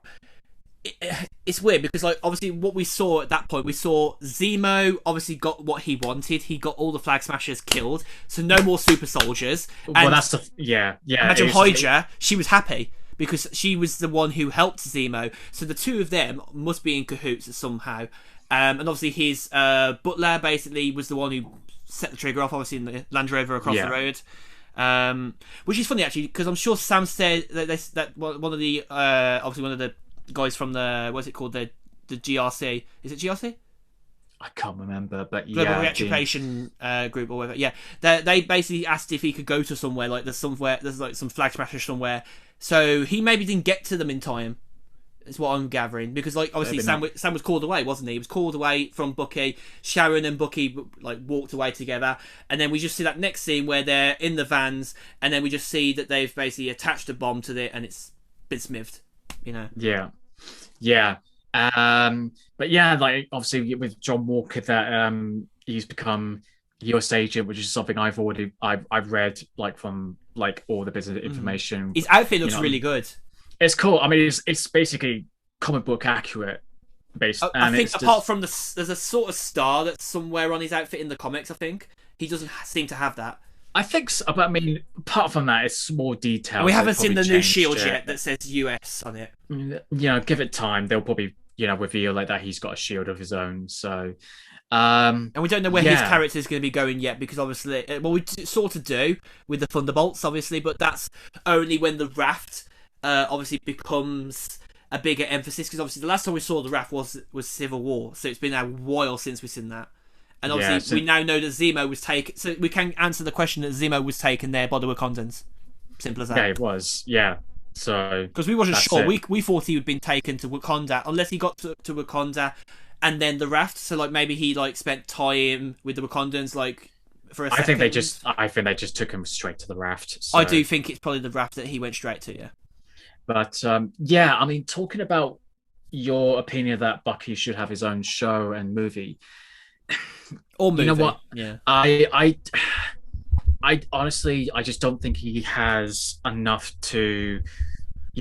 it's weird because, like, obviously what we saw at that point, we saw Zemo obviously got what he wanted. He got all the Flag Smashers killed, so no more super soldiers. Well, that's the yeah. Imagine Hydra. She was happy because she was the one who helped Zemo. So the two of them must be in cahoots somehow. And obviously his butler basically was the one who set the trigger off, obviously in the Land Rover across the road. Which is funny actually, because I'm sure Sam said that one of the obviously one of the guys from the, what's it called, the GRC, is it GRC? I can't remember, but Global Retribution group or whatever. Yeah, they basically asked if he could go to somewhere, like there's like some Flag Smashers somewhere, so he maybe didn't get to them in time. Is what I'm gathering, because like obviously Sam was called away, wasn't he? He was called away from Bucky. Sharon and Bucky like walked away together, and then we just see that next scene where they're in the vans, and then we just see that they've basically attached a bomb to it, and it's been smithed. Yeah. But yeah, like obviously with John Walker, that he's become US agent, which is something I've read like from like all the business information. His outfit looks really good. It's cool. I mean, it's basically comic book accurate based. I think apart from there's a sort of star that's somewhere on his outfit in the comics. I think he doesn't seem to have that. I think so, but I mean, apart from that, it's more detail. We haven't seen the new shield yet that says US on it. Give it time. They'll probably reveal like that he's got a shield of his own. So, and we don't know where his character is going to be going yet, because obviously, well, we sort of do with the Thunderbolts, obviously, but that's only when the raft obviously becomes a bigger emphasis, because obviously the last time we saw the raft was Civil War, so it's been a while since we've seen that. And obviously we now know that Zemo was taken, so we can answer the question that Zemo was taken there by the Wakandans. Simple as that. Yeah, it was. Yeah. So because we wasn't sure, we thought he had been taken to Wakanda, unless he got to Wakanda and then the raft. So like maybe he like spent time with the Wakandans like for a second. I think they just took him straight to the raft. So. I do think it's probably the raft that he went straight to. Yeah. But I mean, talking about your opinion that Bucky should have his own show and movie. Or movie. You know what? Yeah. I honestly, I just don't think he has enough to,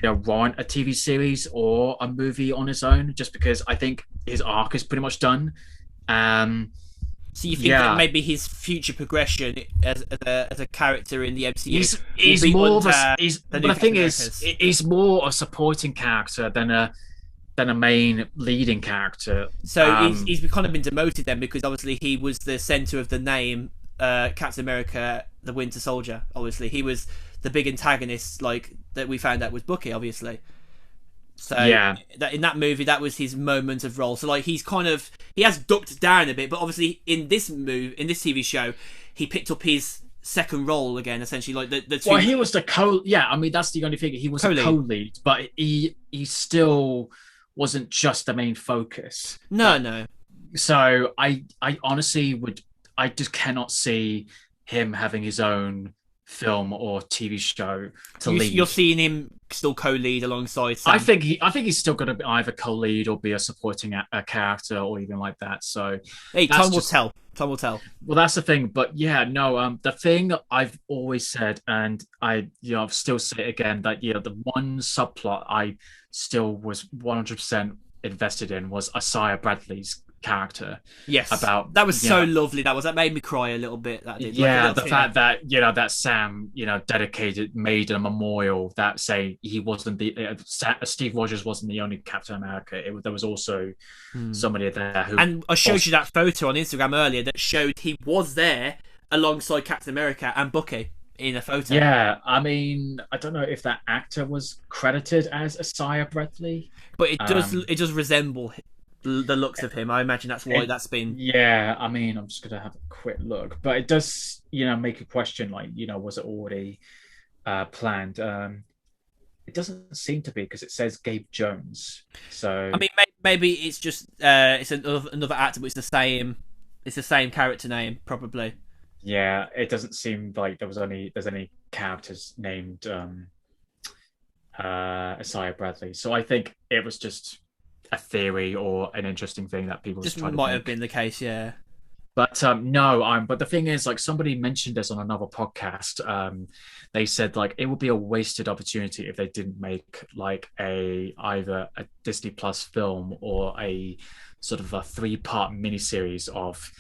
warrant a TV series or a movie on his own, just because I think his arc is pretty much done. So you think that maybe his future progression as a character in the MCU he's more of a, but the thing is, he's more a supporting character than a main leading character. So he's kind of been demoted then, because obviously he was the center of the name Captain America, the Winter Soldier. Obviously he was the big antagonist, like that we found out was Bucky, obviously. So that in that movie, that was his moment of role. So like he has ducked down a bit, but obviously in this TV show, he picked up his second role again, essentially. Like the two. Well, he was the I mean, that's the only thing. He was a co-lead, but he still wasn't just the main focus. No. So I honestly I just cannot see him having his own film or TV show to lead. You're seeing him still co-lead alongside Sam. I think he's still going to either co-lead or be a supporting a character or even like that. So hey, time will tell. Time will tell. Well, that's the thing. But the thing I've always said, and I've still say it again, that the one subplot I still was 100% invested in was Isaiah Bradley's character. Yes, that was so lovely. That made me cry a little bit. That did. The fact that that Sam made a memorial that say he wasn't Steve Rogers wasn't the only Captain America. There was also somebody there who. And I showed you that photo on Instagram earlier that showed he was there alongside Captain America and Bucky in a photo. Yeah, I mean, I don't know if that actor was credited as Isaiah Bradley. But Um, it does resemble the looks of him. I imagine that's why it, that's been. yeah, I mean, I'm just gonna have a quick look, but it does, make a question like, was it already planned? It doesn't seem to be because it says Gabe Jones. I So mean, maybe it's just it's another actor, but it's the same. It's the same character name, probably. yeah, it doesn't seem like there's any characters named Isaiah Bradley. So I think it was just a theory or an interesting thing that people just Just try to might have make. been the case, yeah. But no, but the thing is, like somebody mentioned this on another podcast. They said like it would be a wasted opportunity if they didn't make like a either a Disney Plus film or a sort of a 3-part miniseries of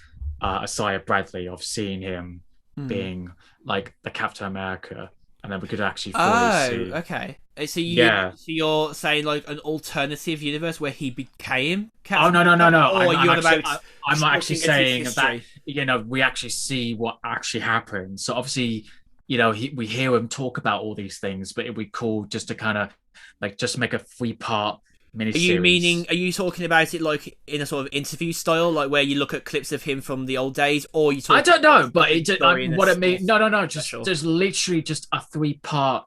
Isaiah Bradley of seeing him Hmm. being like the Captain America, and then we could actually fully Oh, see. okay. Yeah. So you're saying like an alternative universe where he became Oh Captain no no no America, no! or I'm you're on actually about I'm actually looking at his saying that history? we actually see what actually happened. So obviously, we hear him talk about all these things, but it'd be cool just to kind of like just make a 3-part miniseries. Are you talking about it like in a sort of interview style, like where you look at clips of him from the old days, or you I talking don't about know, but his story in a what it small mean? No, no, no. special? Just literally just a 3-part,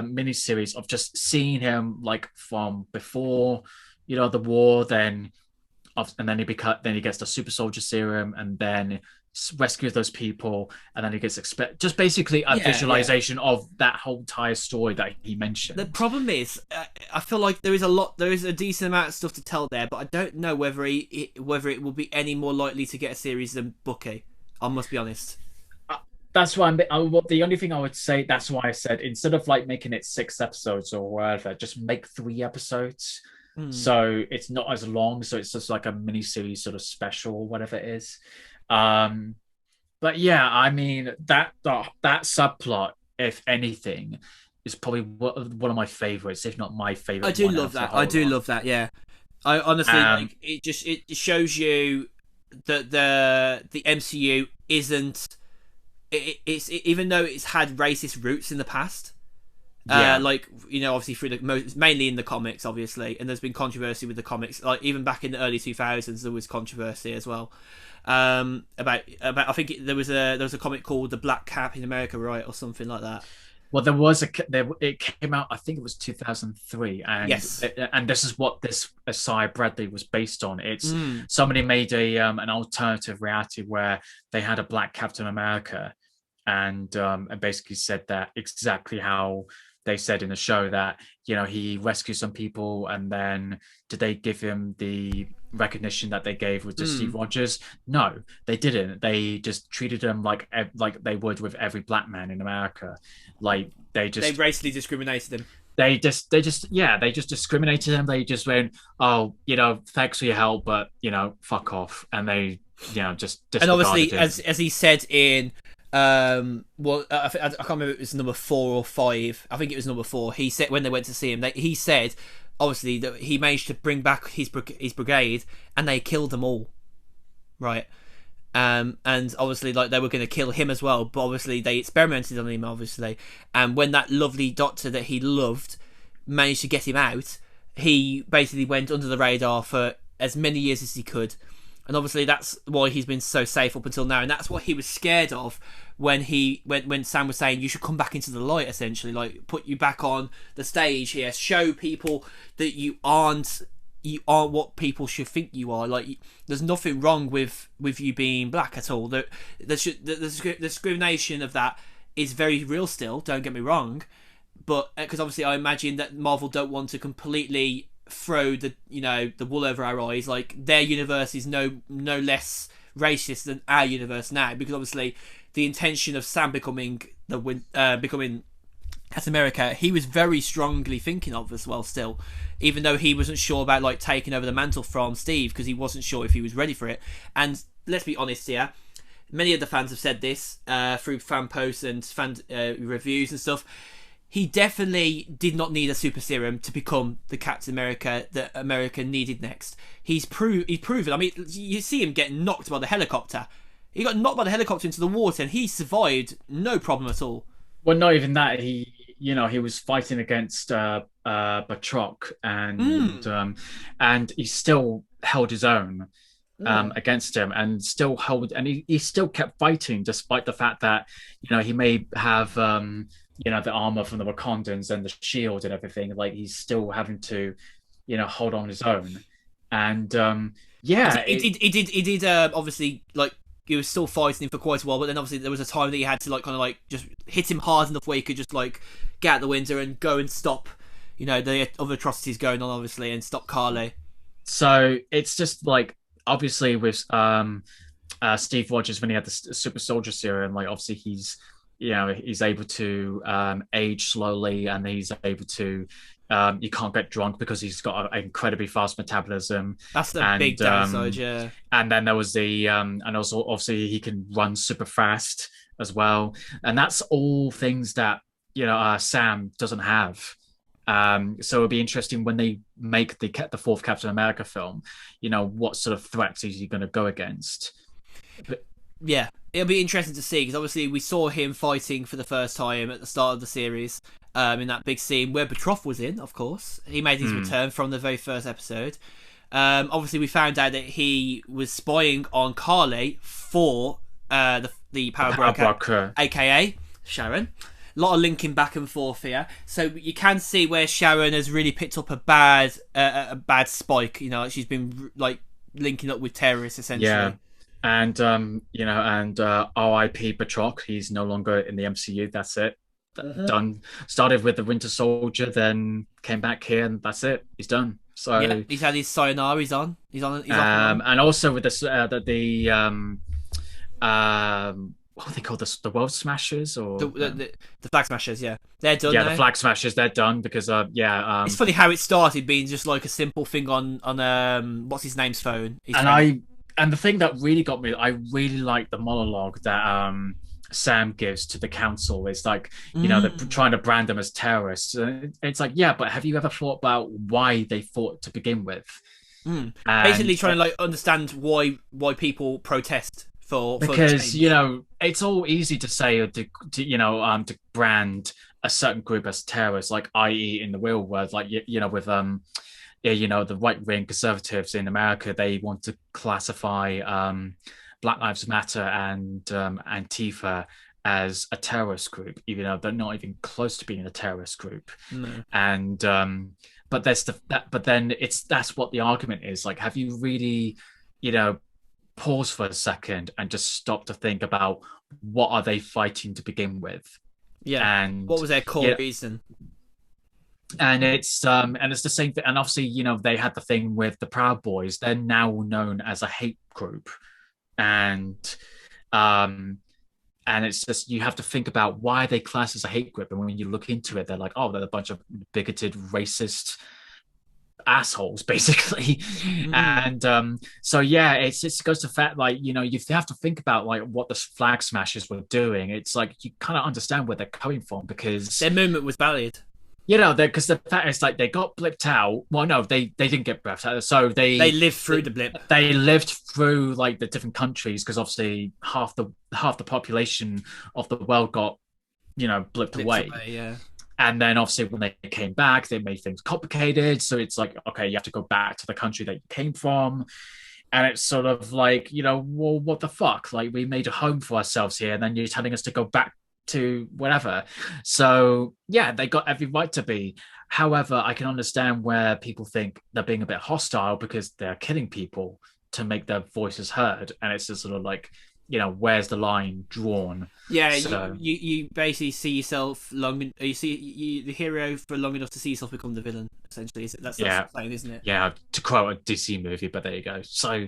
miniseries of just seeing him like from before, the war, and then then he gets the super soldier serum, and then rescues those people, and then he gets just basically a Yeah, yeah. visualization of that whole entire story that he The mentioned. problem is, I feel like there is a decent amount of stuff to tell there, but I don't know whether it will be any more likely to get a series than Bucky. I must be honest. Uh, That's why the only thing I would say. That's why I said instead of like making it 6 episodes or whatever, just make 3 episodes. Hmm. So it's not as long. So it's just like a mini series sort of special, whatever it is. Um, but yeah, I mean that subplot, if anything, is probably one of my favorites, if not my I favorite do one out love of the that. I whole do lot. love that. Yeah. I honestly Um, like it shows you that the MCU isn't even though it's had racist roots in the past. yeah, Like obviously through mainly in the comics, obviously, and there's been controversy with the comics. Like even back in the early 2000s, there was controversy as well. About I think there was a comic called The Black Cap in America, right, or something like that. well, there was it came out. I think it was 2003, Yes. and this is what this Isaiah Bradley was based on. It's Mm. somebody made an alternative reality where they had a black Captain America, and basically said that exactly how they said in the show that he rescued some people, and then did they give him the recognition that they gave with just Steve Mm. Rogers? No, they didn't. They just treated him like they would with every black man in America. Like They racially discriminated him. they just discriminated him. They just went, oh, thanks for your help, but fuck off, and they just And disregarded obviously, him. as he said in I can't remember if it was number 4 or 5. I think it was number 4. He said when they went to see him, he said obviously that he managed to bring back his brigade, and they killed them all, right? And obviously, like they were going to kill him as well, but obviously they experimented on him, obviously. And when that lovely doctor that he loved managed to get him out, he basically went under the radar for as many years as he could. And obviously that's why he's been so safe up until now, and that's what he was scared of when Sam was saying you should come back into the light, essentially, like put you back on the stage here, show people that you aren't what people should think you are. Like there's nothing wrong with you being black at all. The discrimination of that is very real still. Don't get me wrong, but because obviously I imagine that Marvel don't want to completely throw the wool over our eyes. Like their universe is no less racist than our universe now, because obviously the intention of Sam becoming becoming Captain America, he was very strongly thinking of as well still, even though he wasn't sure about like taking over the mantle from Steve, because he wasn't sure if he was ready for it. And let's be honest here, many of the fans have said this through fan posts and fan reviews and stuff. He definitely did not need a super serum to become the Captain America that America needed next. He's proven. I mean, you see him getting knocked by the helicopter. He got knocked by the helicopter into the water, and he survived, no problem at all. Well, not even that. He was fighting against Batroc, Mm. and he still held his own Mm. against him, and he still kept fighting despite the fact that he may have the armor from the Wakandans and the shield and everything. Like he's still having to hold on his own, and yeah, He did. Obviously, like he was still fighting him for quite a while, but then obviously there was a time that he had to like kind of like just hit him hard enough where he could just like get out the window and go and stop, the other atrocities going on, obviously, and stop Carly. so it's just like obviously with Steve Rogers when he had the Super Soldier Serum, like obviously he's able to age slowly, and he's able to you can't get drunk because he's got an incredibly fast metabolism. That's the big downside, yeah. And then there was and also obviously he can run super fast as well, and that's all things that Sam doesn't have. So it'll be interesting when they make the fourth Captain America film. What sort of threats is he going to go against? But, Yeah, it'll be interesting to see because obviously we saw him fighting for the first time at the start of the series, in that big scene where Batroc was in. Of course, he made his return from the very first episode. Obviously, we found out that he was spying on Carly for the Power Broker, aka Sharon. A lot of linking back and forth here, so you can see where Sharon has really picked up a bad spike. She's been like linking up with terrorists essentially. Yeah. And R.I.P. Batroc, he's no longer in the MCU. That's it. Done. Started with the Winter Soldier, then came back here, and that's it. He's done. So yeah, he's had his sayonara. He's on. And also with what are they called? The World Smashers or the Flag Smashers? Yeah, they're done. Yeah, now. the Flag Smashers. They're done because it's funny how it started being just like a simple thing on what's his name's phone. And the thing that really got me, I really like the monologue that Sam gives to the council. It's like, they're trying to brand them as terrorists. It's like, yeah, but have you ever thought about why they fought to begin with? Basically trying to like understand why people protest because it's all easy to say to brand a certain group as terrorists, like i.e. in the real world, like with the right-wing conservatives in America, they want to classify Black Lives Matter and Antifa as a terrorist group, even though they're not even close to being a terrorist group. No. And but that's what the argument is. Like, have you really, pause for a second and just stop to think about what are they fighting to begin with? Yeah. And what was their core reason? And it's the same thing. And obviously, they had the thing with the Proud Boys. They're now known as a hate group, and it's just you have to think about why they class as a hate group. And when you look into it, they're like, oh, they're a bunch of bigoted, racist assholes, basically. And so yeah, it goes to fact, like, you have to think about like what the Flag Smashers were doing. It's like you kind of understand where they're coming from because their movement was valid. Because the fact is, like, they got blipped out. Well, no, they didn't get blipped out. So they lived through the blip. They lived through like the different countries because obviously half the population of the world got blipped away. Yeah. And then obviously when they came back, they made things complicated. So it's like, okay, you have to go back to the country that you came from. And it's sort of like, well, what the fuck? Like, we made a home for ourselves here, and then you're telling us to go back to whatever. So yeah, they got every right to be. However, I can understand where people think they're being a bit hostile because they're killing people to make their voices heard, and it's just sort of like, where's the line drawn? Yeah, so, you basically see yourself you see the hero for long enough to see yourself become the villain. Essentially, that's saying, isn't it? Yeah, to quote a DC movie, but there you go. So,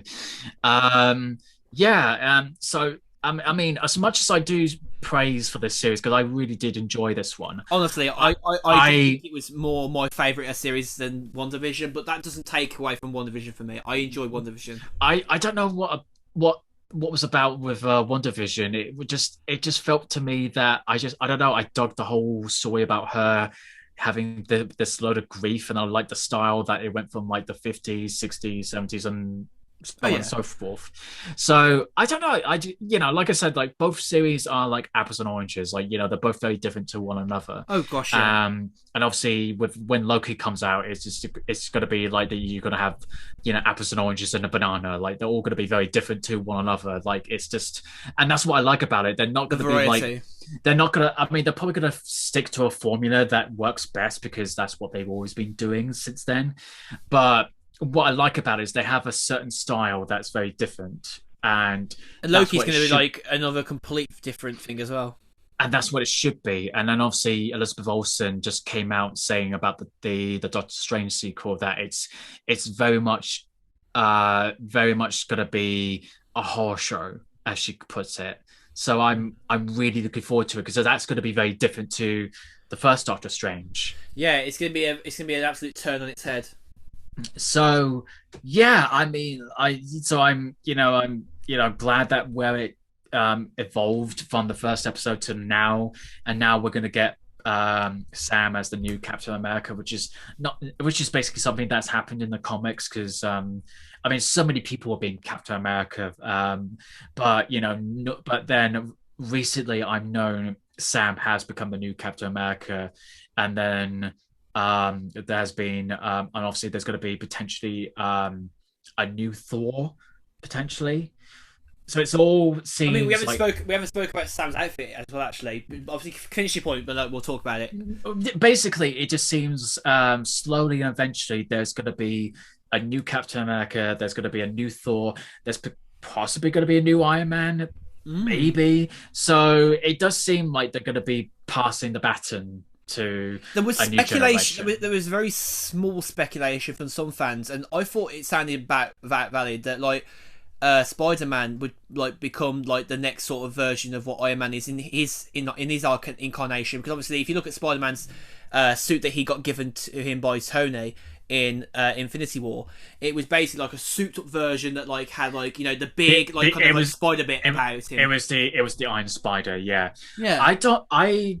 so. I mean, as much as I do praise for this series, because I really did enjoy this one. Honestly, I think it was more my favourite series than WandaVision, but that doesn't take away from WandaVision for me. I enjoy WandaVision. I don't know what was about with WandaVision. It just felt to me that I don't know. I dug the whole story about her having this load of grief, and I like the style that it went from like the 50s, 60s, 70s, and Oh so on and yeah. so forth. So I don't know. Like I said, like both series are like apples and oranges. Like they're both very different to one another. Oh gosh, yeah. And obviously with when Loki comes out, it's gonna be like that. You're gonna have apples and oranges and a banana. Like they're all gonna be very different to one another. Like it's just, and that's what I like about it. They're not The gonna be like variety. they're not gonna. I mean, they're probably gonna stick to a formula that works best because that's what they've always been doing since then. But what I like about it is they have a certain style that's very different, and And that's Loki's what it going to be should, like another complete different thing as well. and that's what it should be. And then obviously Elizabeth Olsen just came out saying about the Doctor Strange sequel that it's very much gonna be a horror show, as she puts it. So I'm really looking forward to it because that's going to be very different to the first Doctor Strange. Yeah, it's gonna be an absolute turn on its head. So yeah, I mean, I'm glad that where it evolved from the first episode to now, and now we're gonna get Sam as the new Captain America, which is basically something that's happened in the comics because I mean, so many people have been Captain America, but no, but then recently I've known Sam has become the new Captain America, and then there's been and obviously there's going to be potentially a new Thor potentially. So it's all I mean, seems like we haven't spoke about Sam's outfit as well. Actually, obviously, finish your point, but we'll talk about it. basically it just seems slowly and eventually there's going to be a new Captain America. There's going to be a new Thor. There's possibly going to be a new Iron Man, maybe. So it does seem like they're going to be passing the baton to There was a new speculation. generation. There was very small speculation from some fans, and I thought it sounded about valid that like Spider-Man would like become like the next sort of version of what Iron Man is in his incarnation. Because obviously, if you look at Spider-Man's suit that he got given to him by Tony in Infinity War, it was basically like a souped-up version that like had like the big like kind of like spider bit about him. It was the Iron Spider. Yeah, Yeah. I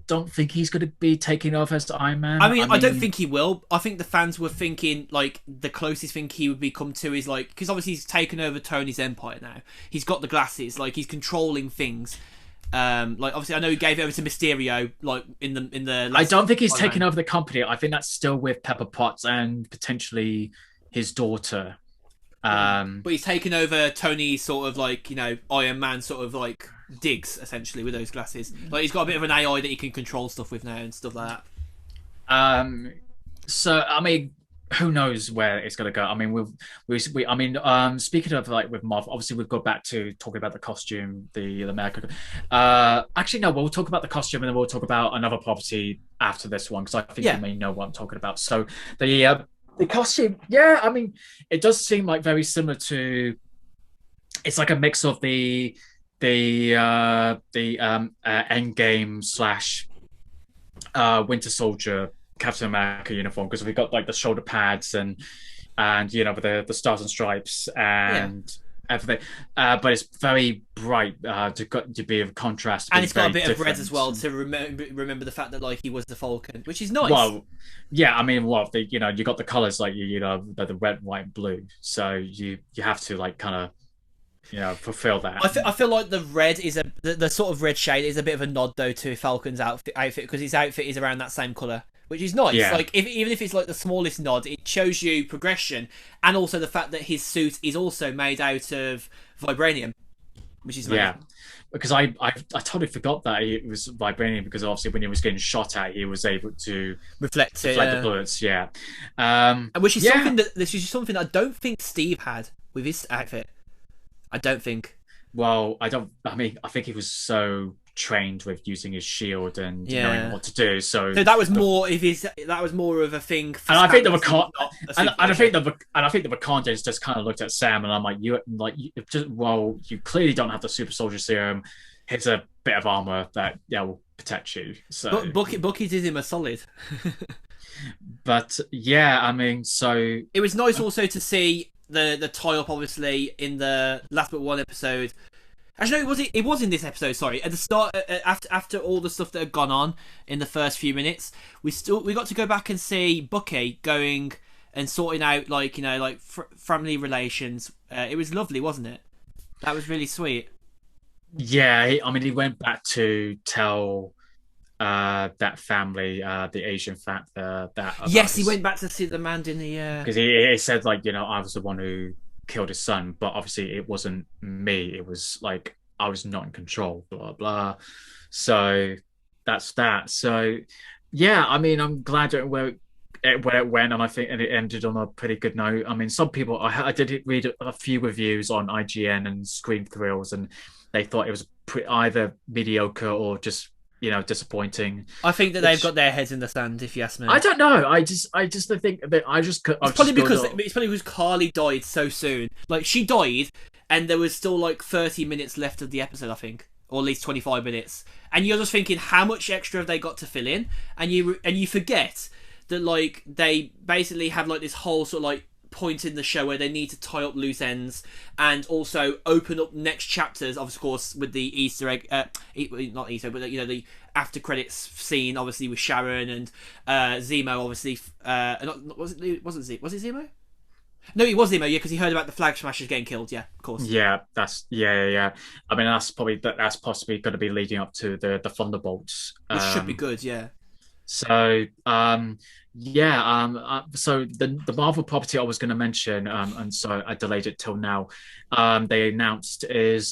don't think he's going to be taking over as Iron Man. I don't think he will. I think the fans were thinking like the closest thing he would become to is like, because obviously he's taken over Tony's empire now. He's got the glasses, like he's controlling things. Like obviously I know he gave it over to Mysterio, like in the. I don't think he's taking over the company. I think that's still with Pepper Potts and potentially his daughter. But he's taken over Tony's sort of like Iron Man sort of like digs essentially with those glasses. Like he's got a bit of an AI that he can control stuff with now and stuff like that. So I mean, who knows where it's going to go? I mean, speaking of like with Marvel, obviously we've got back to talking about the costume, the America. Actually, no, we'll talk about the costume and then we'll talk about another property after this one because I think you may know what I'm talking about. So the costume, yeah, I mean, it does seem like very similar to. It's like a mix of the Endgame slash Winter Soldier Captain America uniform because we've got like the shoulder pads and with the stars and stripes and everything, but it's very bright to be of contrast, and it's got a bit different. of red as well to remember the fact that like he was the Falcon, which is nice. Well, yeah, I mean, you got the colors like the red, white, and blue, so you have to like kind of fulfill that. I feel like the red is the sort of red shade is a bit of a nod though to Falcon's outfit because his outfit is around that same color, which is nice. Yeah. Like even if it's like the smallest nod, it shows you progression, and also the fact that his suit is also made out of vibranium, which is amazing. Yeah. Because I totally forgot that it was vibranium because obviously when he was getting shot at, he was able to reflect the bullets. Yeah, which is something I don't think Steve had with his outfit. I don't think. Well, I think he was so trained with using his shield and knowing what to do. So that was more of his. That was more of a thing. For and I think the Wakanda, Wakandans just kind of looked at Sam and I'm like, you clearly don't have the super soldier serum. Here's a bit of armor that will protect you. So Bucky did him a solid. But yeah, I mean, so it was nice also to see the tie up obviously in the last but one episode. Actually, no, it was in this episode. Sorry, at the start, after all the stuff that had gone on in the first few minutes, we got to go back and see Bucky going and sorting out like like family relations. It was lovely, wasn't it? That was really sweet. Yeah, I mean, he went back to tell that family, the Asian fact that about Yes, he his went back to see the man in the. because he said like I was the one who killed his son, but obviously it wasn't me. It was like I was not in control. Blah blah. So that's that. So yeah, I mean, I'm glad where it went, and I think it ended on a pretty good note. I mean, some people I did read a few reviews on IGN and Screen Thrills, and they thought it was either mediocre or just disappointing. I think that they've Which got their heads in the sand. If you ask me, I don't know. I just think that it's probably because Carly died so soon. Like she died, and there was still like 30 minutes left of the episode, I think, or at least 25 minutes. And you're just thinking, how much extra have they got to fill in? And you forget that like they basically have like this whole sort of like point in the show where they need to tie up loose ends and also open up next chapters, of course, with the Easter egg, not Easter, but the after credits scene, obviously with Sharon and Zemo, obviously. Was it Zemo? No, it was Zemo, yeah, because he heard about the Flag Smashers getting killed. Yeah, of course. Yeah, yeah. I mean, that's possibly going to be leading up to the Thunderbolts, which should be good. Yeah. So yeah, so the Marvel property I was going to mention, and so I delayed it till now. They announced is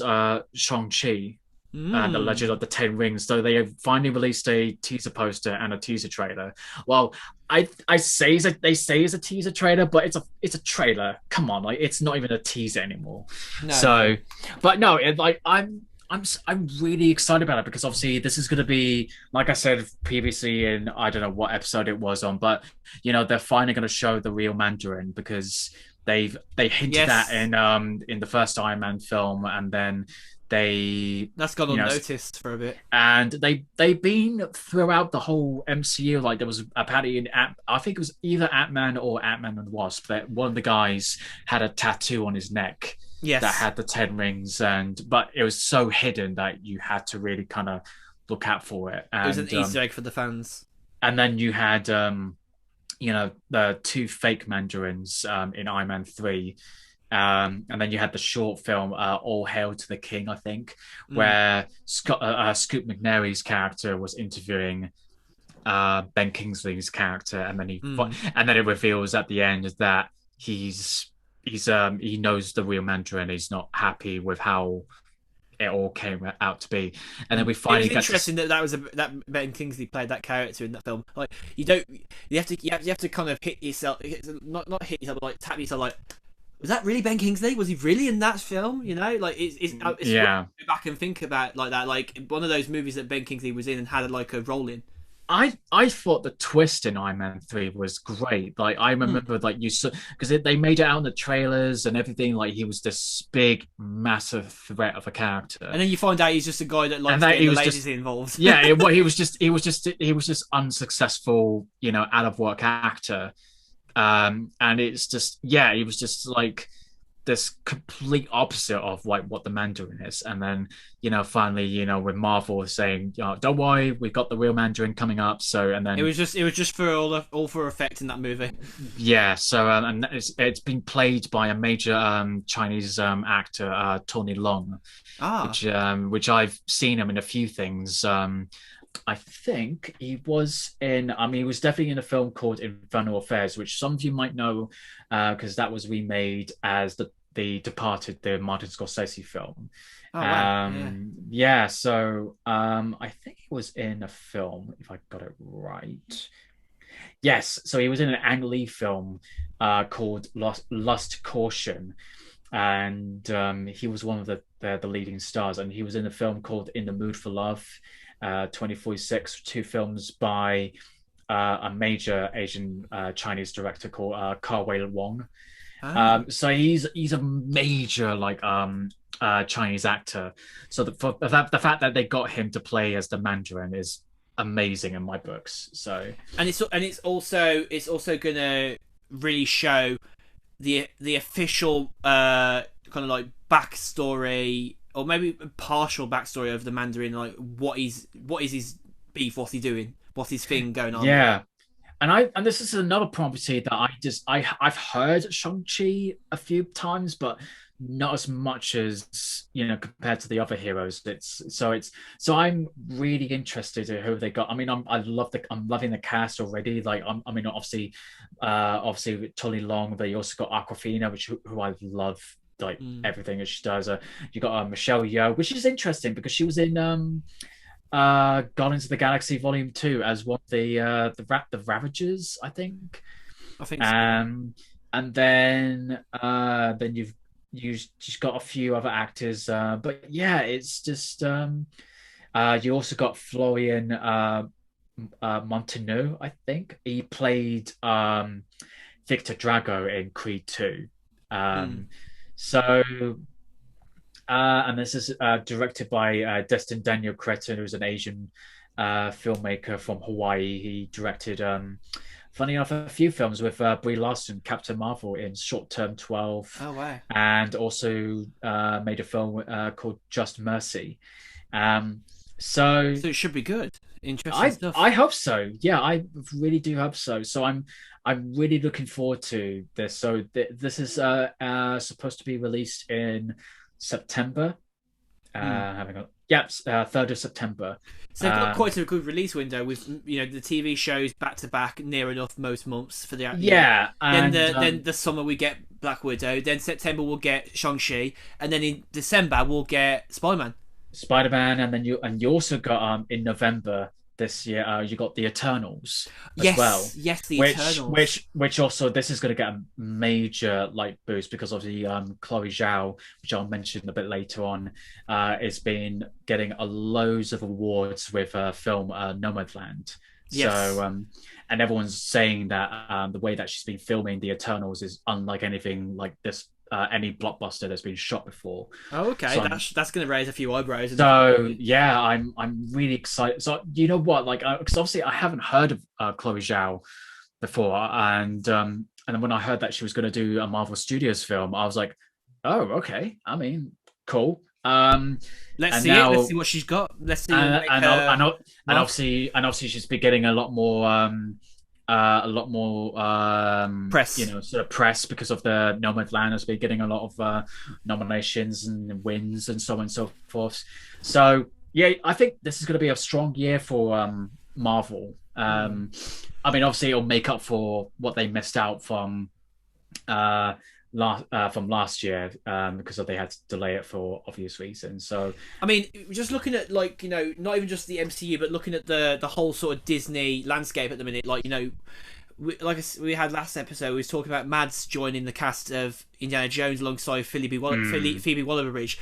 Shang-Chi, the Legend of the Ten Rings. So they have finally released a teaser poster and a teaser trailer. Well, they say it's a teaser trailer, but it's a trailer. Come on, like it's not even a teaser anymore. No. So, but no, I'm really excited about it because obviously this is going to be, like I said previously in I don't know what episode it was on, but they're finally going to show the real Mandarin because they hinted Yes. that in the first Iron Man film, and then that's gone unnoticed for a bit, and they've been throughout the whole MCU. Like there was apparently I think it was either Ant-Man or Ant-Man and the Wasp that one of the guys had a tattoo on his neck. Yes. That had the 10 rings, but it was so hidden that you had to really kind of look out for it. And, it was an Easter egg for the fans. And then you had, the two fake Mandarins in Iron Man 3. And then you had the short film, All Hail to the King, I think, where Scoot McNairy's character was interviewing Ben Kingsley's character. And then and then it reveals at the end that he knows the real Mandarin. He's not happy with how it all came out to be, and then we finally. It was interesting that Ben Kingsley played that character in that film. Like you have to kind of hit yourself, not hit yourself, but like tap yourself. Like, was that really Ben Kingsley? Was he really in that film? Like it's yeah. Go back and think about like that. Like one of those movies that Ben Kingsley was in and had like a role in. I thought the twist in Iron Man 3 was great. Like I remember like you saw because they made it out in the trailers and everything, like he was this big massive threat of a character. And then you find out he's just a guy that likes getting the ladies involved. Yeah, he was just unsuccessful, out of work actor. And it's just he was just like this complete opposite of like what the Mandarin is. And then finally with Marvel saying don't worry, we've got the real Mandarin coming up. So and then it was just for all for effect in that movie. Yeah, so and it's been played by a major Chinese actor, Tony Leung, which I've seen him in a few things. I think he was he was definitely in a film called Infernal Affairs, which some of you might know because that was remade as the Departed, the Martin Scorsese film. Oh, wow. Yeah, so I think he was in a film, if I got it right. Yes, so he was in an Ang Lee film called Lust Caution, and he was one of the leading stars, and he was in a film called In the Mood for Love, 2046, two films by a major Asian Chinese director called Ka-wei Wong. So he's a major Chinese actor. So the fact that they got him to play as the Mandarin is amazing in my books. So it's also gonna really show the official kind of like backstory, or maybe partial backstory of the Mandarin, like what is his beef, what's he doing, what's his thing going on. Yeah. and this is another property that I've heard Shang-Chi a few times, but not as much as compared to the other heroes. So I'm really interested in who they got. I mean, I'm loving the cast already. Like I mean, obviously with Tony Long, but you also got Aquafina, who I love. Like everything that she does. You got Michelle Yeoh, which is interesting because she was in Guardians of the Galaxy Volume 2 as one of the Ravagers, I think. I think so. And then you've just got a few other actors, but yeah, it's just you also got Florian Montaño, I think. He played Victor Drago in Creed 2. So and this is directed by Destin Daniel Cretton, who's an Asian filmmaker from Hawaii. He directed, funny enough, a few films with Brie Larson, Captain Marvel in Short Term 12. Oh, wow. And also made a film called Just Mercy. So it should be good. Interesting stuff. I hope so. Yeah, I really do hope so. So I'm really looking forward to this. So this is supposed to be released in September. Having a 3rd of September. So they've got quite a good release window with the TV shows back to back near enough most months for the yeah. Then the summer we get Black Widow. Then September we'll get Shang-Chi, and then in December we'll get Spider-Man, and then you also got in November this year you got the Eternals as well. Yes, the Eternals. Which also this is going to get a major boost because of the Chloe Zhao, which I'll mention a bit later on, has been getting loads of awards with film Nomadland. Yes. So and everyone's saying that the way that she's been filming the Eternals is unlike anything like this. Any blockbuster that's been shot before. Oh, okay. So that's going to raise a few eyebrows. So yeah, I'm really excited. So you know what, because obviously I haven't heard of Chloe Zhao before, and then when I heard that she was going to do a Marvel Studios film, I was like, oh, okay. I mean, cool. Let's see what she's got. Let's see. And obviously she's been getting a lot more press, sort of press because of the Nomadland has been getting a lot of nominations and wins and so on and so forth. So yeah, I think this is going to be a strong year for Marvel. I mean, obviously it'll make up for what they missed out from last year because they had to delay it for obvious reasons. So I mean, just looking at not even just the MCU, but looking at the whole sort of Disney landscape at the minute, we had last episode, we was talking about Mads joining the cast of Indiana Jones alongside Phoebe Waller-Bridge.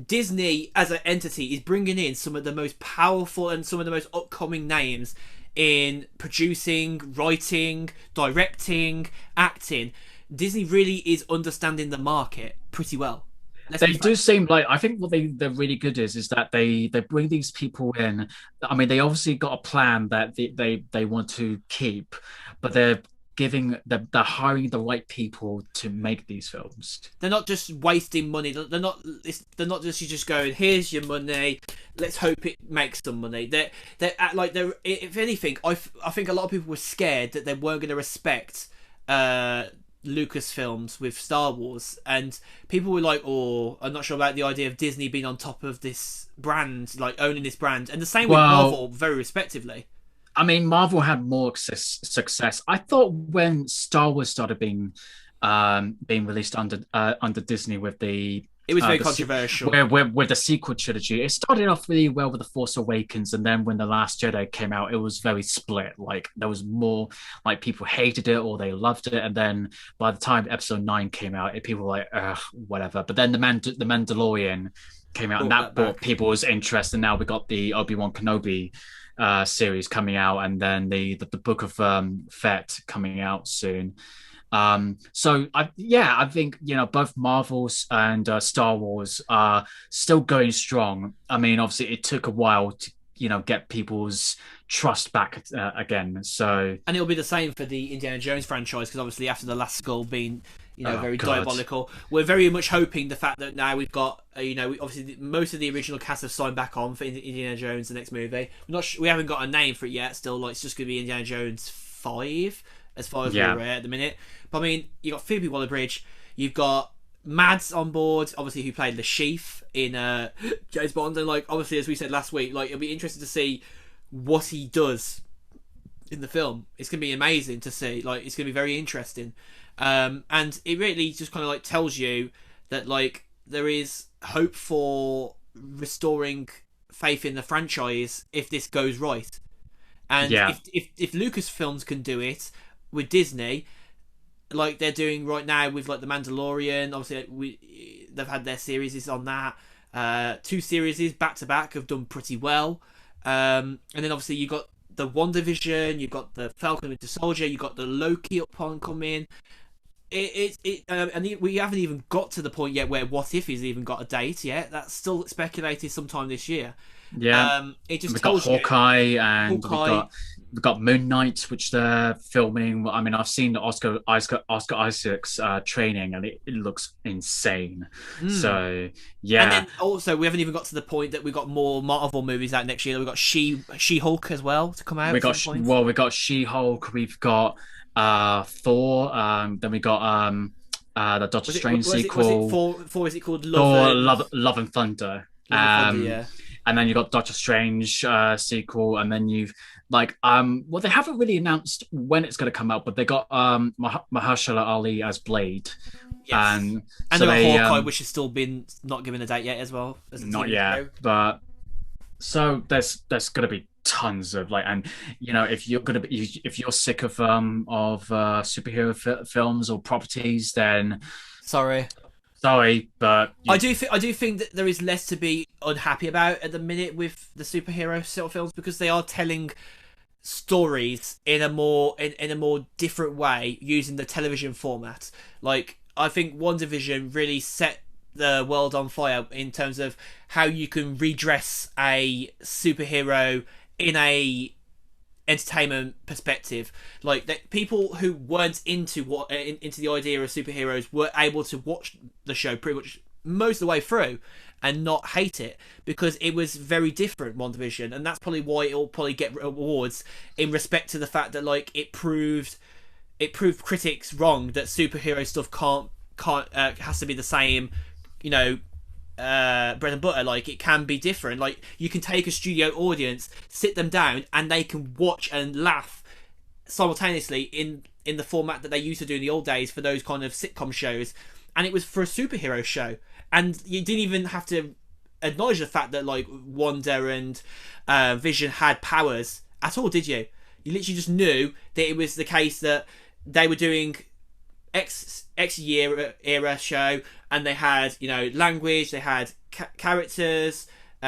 Disney as an entity is bringing in some of the most powerful and some of the most upcoming names in producing, writing, directing, acting. Disney really is understanding the market pretty well. They do seem like, I think what they're really good is that they bring these people in. I mean, they obviously got a plan that they want to keep, but they're hiring the right people to make these films. They're not just wasting money. They're not just going, here's your money, let's hope it makes some money. They're if anything, I think a lot of people were scared that they weren't going to respect Lucasfilms with Star Wars, and people were like, oh, I'm not sure about the idea of Disney being on top of this brand, owning this brand, and the same with Marvel, very respectively. I mean, Marvel had more success. I thought when Star Wars started being released under Disney with it was very controversial. With the sequel trilogy, it started off really well with The Force Awakens, and then when The Last Jedi came out, it was very split. There was more, people hated it or they loved it, and then by the time Episode 9 came out, people were like, ugh, whatever. But then the Mandalorian came out, and that brought people's interest, and now we got the Obi-Wan Kenobi series coming out, and then the Book of Fett coming out soon. So I think both Marvels and Star Wars are still going strong. I mean, obviously it took a while to get people's trust back again. So, and it'll be the same for the Indiana Jones franchise, because obviously after The Last Skull being very diabolical, we're very much hoping the fact that now we've got obviously most of the original cast have signed back on for Indiana Jones, the next movie. We haven't got a name for it yet. Still, it's just going to be Indiana Jones 5, as far as Yeah. we're aware at the minute. But I mean, you got Phoebe Waller-Bridge, you've got Mads on board, obviously, who played the Chief in James Bond, and like obviously, as we said last week, like it'll be interesting to see what he does in the film. It's gonna be amazing to see. Like, it's gonna be very interesting, and it really just kind of like tells you that like there is hope for restoring faith in the franchise if this goes right. And Yeah. if Lucasfilms can do it with Disney, like they're doing right now with like the Mandalorian, obviously they've had their series on that. 2 series back to back have done pretty well. And then obviously you got the WandaVision, you've got the Falcon Winter Soldier, you got the Loki up on coming. And we haven't even got to the point yet where What If has even got a date yet. That's still speculated sometime this year. Yeah. It just We've got tells you. Hawkeye, and Hawkeye. we've got Moon Knight, which they're filming. I mean, I've seen Oscar Isaac's training, and it looks insane. So yeah. And then also we haven't even got to the point that we've got more Marvel movies out next year. We've got She-Hulk as well to come out. we got She-Hulk. We've got Thor. Then we got the Doctor Strange sequel. Is it called Love and Thunder. Love and Thunder, yeah. And then you got Doctor Strange sequel, and then you've like well, they haven't really announced when it's going to come out, but they got Mahershala Ali as Blade. Yes. And so they got Hawkeye, which has still been not given a date yet as well. Not yet, but so there's going to be tons of like, and you know, if you're sick of superhero films or properties, then sorry, but I do think that there is less to be unhappy about at the minute with the superhero sort of films, because they are telling stories in a more different way using the television format. Like, I think WandaVision really set the world on fire in terms of how you can redress a superhero in a entertainment perspective. Like, that people who weren't into the idea of superheroes were able to watch the show pretty much most of the way through and not hate it, because it was very different, WandaVision, and that's probably why it'll probably get awards, in respect to the fact that like it proved critics wrong that superhero stuff can't has to be the same, you know, bread and butter. Like, it can be different. Like, you can take a studio audience, sit them down, and they can watch and laugh simultaneously in the format that they used to do in the old days for those kind of sitcom shows. And it was for a superhero show, and you didn't even have to acknowledge the fact that like Wanda and Vision had powers at all, did you? You literally just knew that it was the case that they were doing X year era show, and they had, you know, language, they had characters,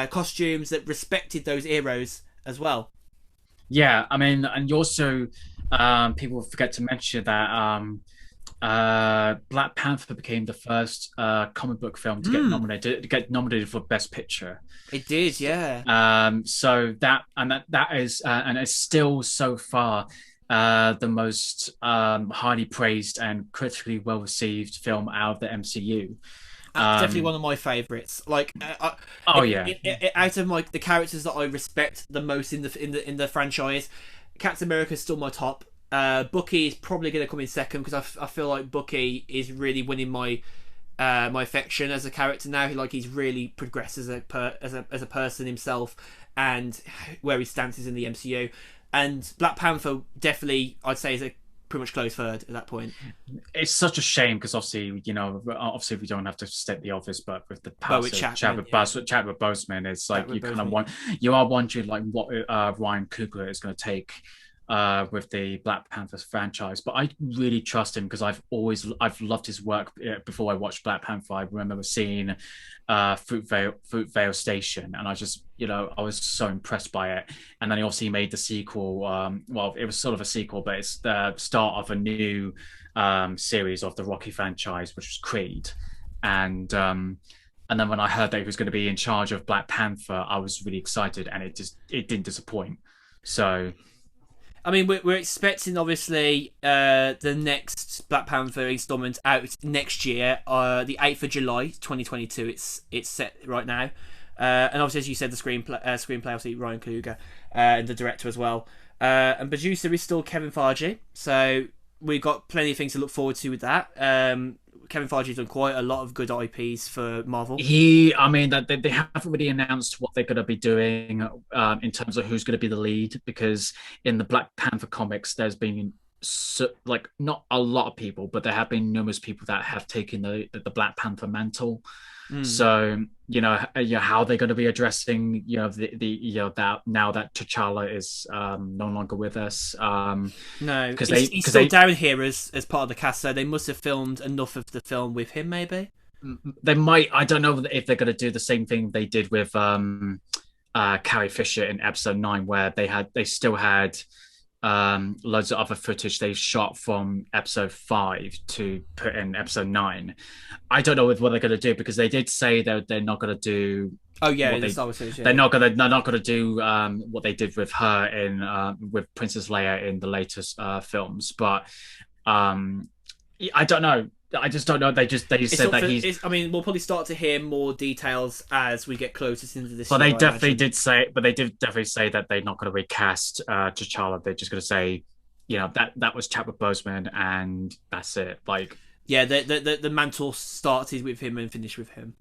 costumes that respected those heroes as well. Yeah, I mean, and you also people forget to mention that Black Panther became the first comic book film to get nominated for Best Picture. It did, yeah. So that is and it's still so far the most highly praised and critically well received film out of the MCU. Definitely one of my favourites. Like, out of like the characters that I respect the most in the franchise, Captain America is still my top. Bucky is probably going to come in second, because I feel like Bucky is really winning my affection as a character now. He's really progressed as a person himself, and where he stands in the MCU. And Black Panther definitely, I'd say, is a pretty much close third at that point. It's such a shame, because obviously we don't have to state the obvious, but with the past Chadwick Boseman, it's like you are wondering like what Ryan Coogler is going to take with the Black Panther franchise. But I really trust him, because I've loved his work before I watched Black Panther. I remember seeing Fruitvale Station, and I just, I was so impressed by it. And then he obviously made the sequel. Well, it was sort of a sequel, but it's the start of a new series of the Rocky franchise, which was Creed. And then when I heard that he was going to be in charge of Black Panther, I was really excited, and it didn't disappoint. So, I mean, we're expecting, obviously, the next Black Panther installment out next year, the 8th of July, 2022. It's set right now. And obviously, as you said, the screenplay, obviously, Ryan Coogler, and the director as well. And producer is still Kevin Feige, so we've got plenty of things to look forward to with that. Kevin Feige's done quite a lot of good IPs for Marvel. I mean, that they haven't really announced what they're going to be doing in terms of who's going to be the lead, because in the Black Panther comics, there's been like not a lot of people, but there have been numerous people that have taken the Black Panther mantle. So how they're going to be addressing that now that T'Challa is no longer with us. No, because he's still down here as part of the cast, so they must have filmed enough of the film with him. Maybe they might. I don't know if they're going to do the same thing they did with Carrie Fisher in episode 9, where they still had loads of other footage they shot from episode 5 to put in episode 9. I don't know what they're going to do, because they did say that they're not going to do. Oh yeah, they're not going to do what they did with her in with Princess Leia in the latest films. But I don't know. I just don't know. They said that he's. I mean, we'll probably start to hear more details as we get closer into this. But they definitely did say. But they did definitely say that they're not going to recast T'Challa. They're just going to say, that was Chadwick Boseman, and that's it. Like, yeah, the mantle started with him and finished with him.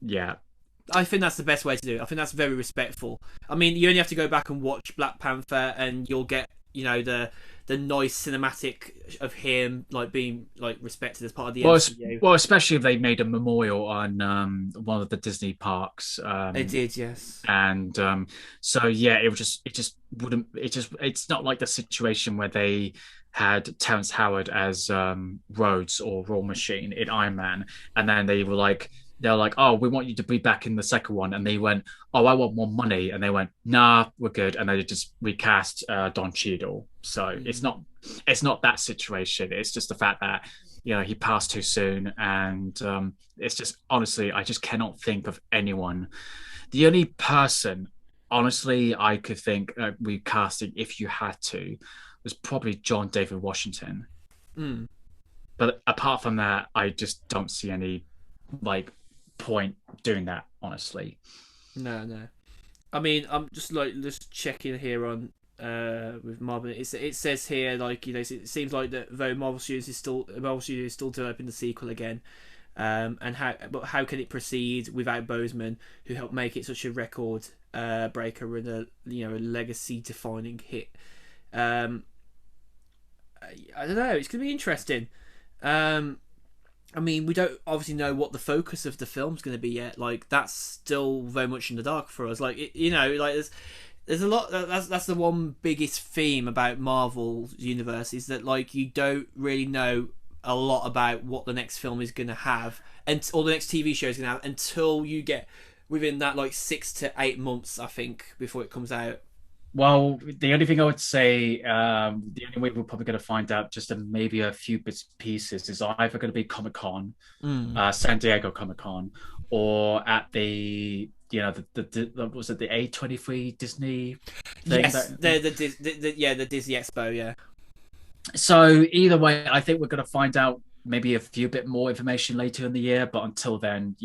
Yeah. I think that's the best way to do it. I think that's very respectful. I mean, you only have to go back and watch Black Panther, and you'll get the nice cinematic of him being respected as part of the MCU. Well, especially if they made a memorial on one of the Disney parks. They did, yes. And so yeah, it's not like the situation where they had Terrence Howard as Rhodes or War Machine in Iron Man, and then they're like, oh, we want you to be back in the second one, and they went, oh, I want more money, and they went, nah, we're good, and they just recast Don Cheadle. So it's not that situation. It's just the fact that he passed too soon, and it's just, honestly, I just cannot think of anyone. The only person, honestly, I could think recasting, if you had to, was probably John David Washington. But apart from that, I just don't see any point doing that, honestly. No. I mean, I'm just checking here on with Marvel. It says here it seems like that though Marvel Studios is still developing the sequel again, and how can it proceed without Boseman, who helped make it such a record breaker and a legacy defining hit. I don't know. It's gonna be interesting. I mean, we don't obviously know what the focus of the film's going to be yet. That's still very much in the dark for us. There's a lot. That's the one biggest theme about Marvel's universe, is that you don't really know a lot about what the next film is going to have, or the next TV show is going to have, until you get within that 6 to 8 months, I think, before it comes out. Well, the only thing I would say, the only way we're probably going to find out just maybe a few bits and pieces is either going to be Comic-Con, San Diego Comic-Con, or at the was it the A23 Disney thing? Yes, the Disney Expo, yeah. So either way, I think we're going to find out maybe a few bit more information later in the year. But until then,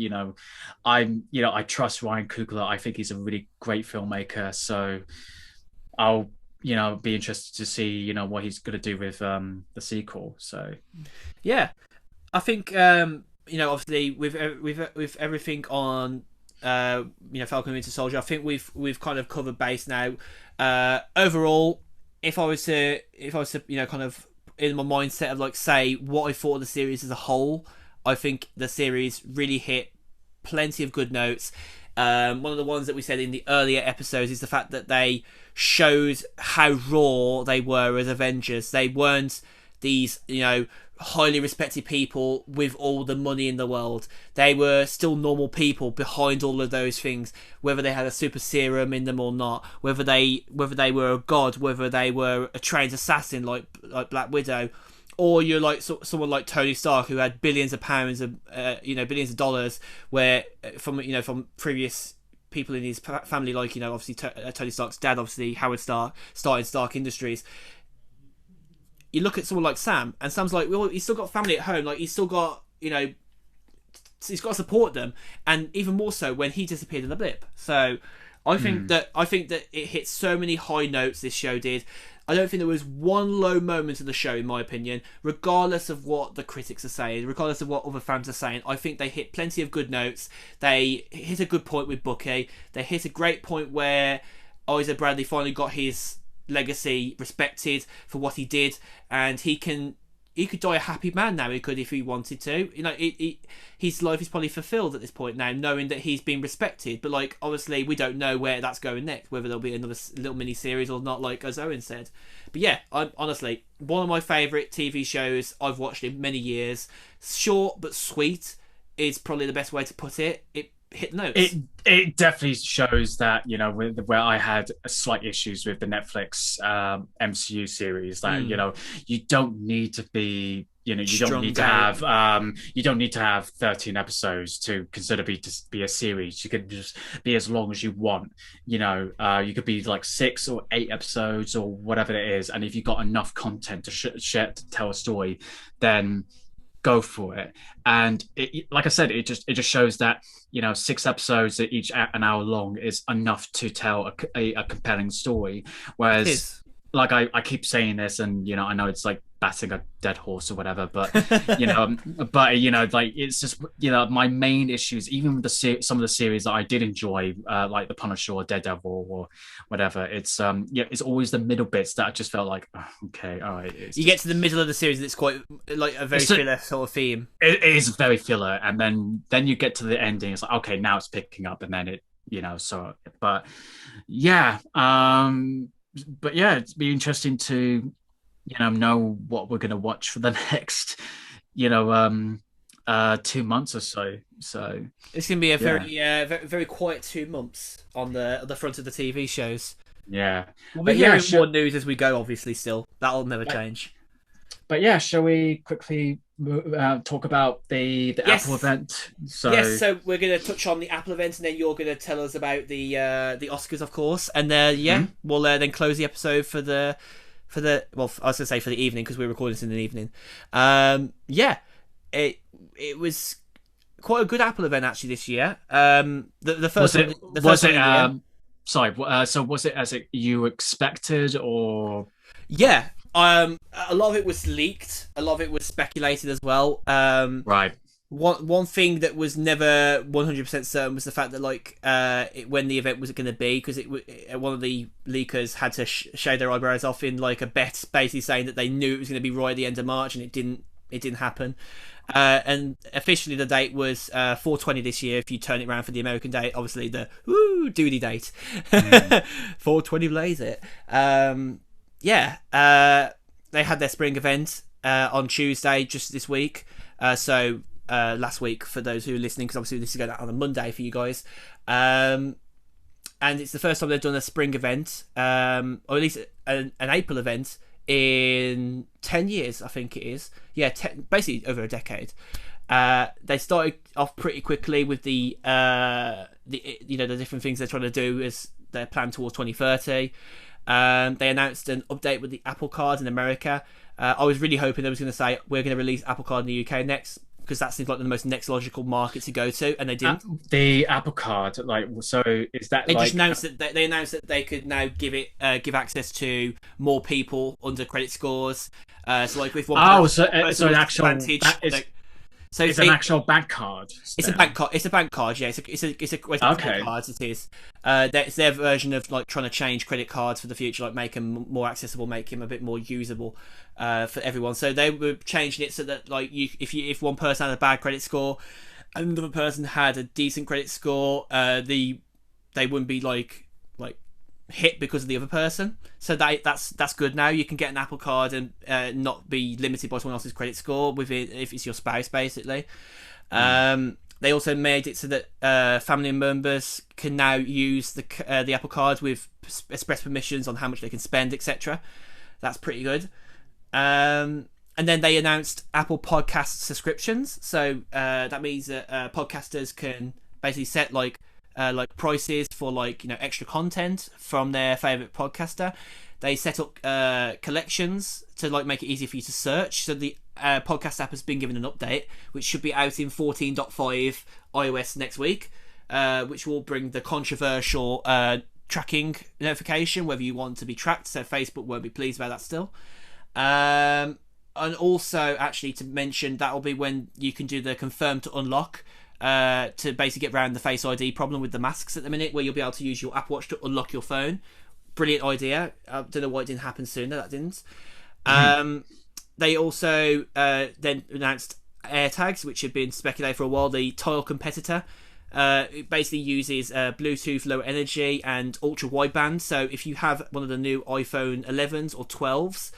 I trust Ryan Coogler. I think he's a really great filmmaker. So I'll be interested to see what he's going to do with the sequel. So yeah, I think obviously with everything on Falcon Winter Soldier, I think we've kind of covered base now. Overall, if I was to kind of in my mindset of say what I thought of the series as a whole, I think the series really hit plenty of good notes. One of the ones that we said in the earlier episodes is the fact that they showed how raw they were as Avengers. They weren't these, highly respected people with all the money in the world. They were still normal people behind all of those things, whether they had a super serum in them or not, whether they were a god, whether they were a trained assassin like Black Widow, or you're someone like Tony Stark, who had billions of pounds of billions of dollars, where from previous people in his family, obviously Tony Stark's dad, obviously Howard Stark, started Stark Industries. You look at someone like Sam, and Sam's well, he's still got family at home, he's still got he's got to support them, and even more so when he disappeared in a blip. So I think that it hit so many high notes. This show did. I don't think there was one low moment of the show, in my opinion, regardless of what the critics are saying, regardless of what other fans are saying. I think they hit plenty of good notes. They hit a good point with Bucky. They hit a great point where Isaiah Bradley finally got his legacy respected for what he did, and he could die a happy man now. He could, if he wanted to. You know, his life is probably fulfilled at this point now, knowing that he's been respected. But like, obviously, we don't know where that's going next. Whether there'll be another little mini series or not, like as Owen said. But yeah, I'm honestly one of my favourite TV shows I've watched in many years. Short but sweet is probably the best way to put it. It hit notes. It definitely shows that, you know, where I had slight issues with the Netflix MCU series, that you know, you don't need to be, you know, you don't need to have 13 episodes to consider to be a series. You could just be as long as you want. You know, you could be like 6 or 8 episodes or whatever it is, and if you've got enough content to share to tell a story, then go for it. And like I said, it just shows that, you know, 6 episodes at each an hour long is enough to tell a compelling story. Whereas, like I keep saying this, and you know, I know it's like batting a dead horse or whatever, but you know, like it's just, you know, my main issues, even with some of the series that I did enjoy, like The Punisher or Daredevil or whatever, it's it's always the middle bits that I just felt like, oh, okay, all right. You get to the middle of the series and it's quite like a very filler sort of theme. It is very filler, and then you get to the ending, it's like, okay, now it's picking up, and then it, you know, so, but yeah, it'd be interesting to, you know what we're going to watch for the next, you know, 2 months or so. So it's going to be a very, very quiet 2 months on the front of the TV shows. Yeah, we'll be hearing more news as we go. Obviously, still that'll never change. But yeah, shall we quickly talk about the Apple event? So we're going to touch on the Apple event, and then you're going to tell us about the Oscars, of course, and we'll then close the episode for the well, I was going to say for the evening, because we're recording this in the evening. It was quite a good Apple event actually this year. The first one. So was it as you expected, or? Yeah. A lot of it was leaked. A lot of it was speculated as well. Right. One thing that was never 100% certain was the fact that when the event was going to be, because one of the leakers had to shave their eyebrows off in like a bet, basically saying that they knew it was going to be right at the end of March, and it didn't happen. And officially the date was 4/20 this year. If you turn it around for the American date, obviously the duty date, 4/20 lays it. They had their spring event on Tuesday just this week. Last week for those who are listening, because obviously this is going out on a Monday for you guys. And it's the first time they've done a spring event, or at least an April event in 10 years, I think it is. Yeah, basically over a decade. They started off pretty quickly with the different things they're trying to do as their plan towards 2030. They announced an update with the Apple Card in America. I was really hoping they was going to say we're going to release Apple Card in the UK next, because that seems like the most next logical market to go to, and they didn't. The Apple Card, so is that they just announced that they announced that they could now give access to more people under credit scores. So like with one. So an actual advantage. So it's an actual bank card. It's a bank card. It's a bank card. Yeah, it's a credit cards. It is. It's their version of like trying to change credit cards for the future, like make them more accessible, make them a bit more usable for everyone. So they were changing it so that like if one person had a bad credit score, and another person had a decent credit score, they wouldn't be like hit because of the other person. So that's good now. You can get an Apple Card and not be limited by someone else's credit score with it if it's your spouse, basically. They also made it so that family members can now use the Apple Card with express permissions on how much they can spend, etc. That's pretty good. And then they announced Apple Podcast subscriptions. So that means that podcasters can basically set like prices for extra content from their favorite podcaster. They set up collections to make it easier for you to search. So the podcast app has been given an update, which should be out in 14.5 iOS next week. which will bring the controversial tracking notification, whether you want to be tracked. So Facebook won't be pleased about that still. And also, actually, to mention, that will be when you can do the confirm to unlock, to basically get around the Face ID problem with the masks at the minute, where you'll be able to use your Apple Watch to unlock your phone. Brilliant idea. I don't know why it didn't happen sooner. That didn't. They also then announced AirTags, which have been speculated for a while. The Tile competitor. It basically uses Bluetooth low energy and ultra wideband. So if you have one of the new iPhone 11s or 12s,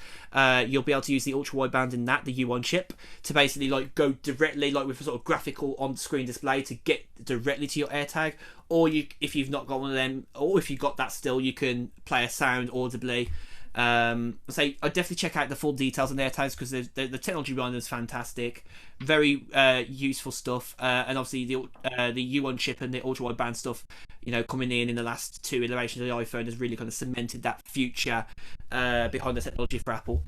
you'll be able to use the ultra wideband in that, the U1 chip, to basically like go directly, like with a sort of graphical on-screen display, to get directly to your AirTag. Or if you've not got one of them, or if you've got that still, you can play a sound audibly. So I definitely check out the full details on AirTags, because the technology behind them is fantastic, very useful stuff, and obviously the U1 chip and the ultra wideband stuff, coming in the last 2 iterations of the iPhone has really kind of cemented that future behind the technology for Apple.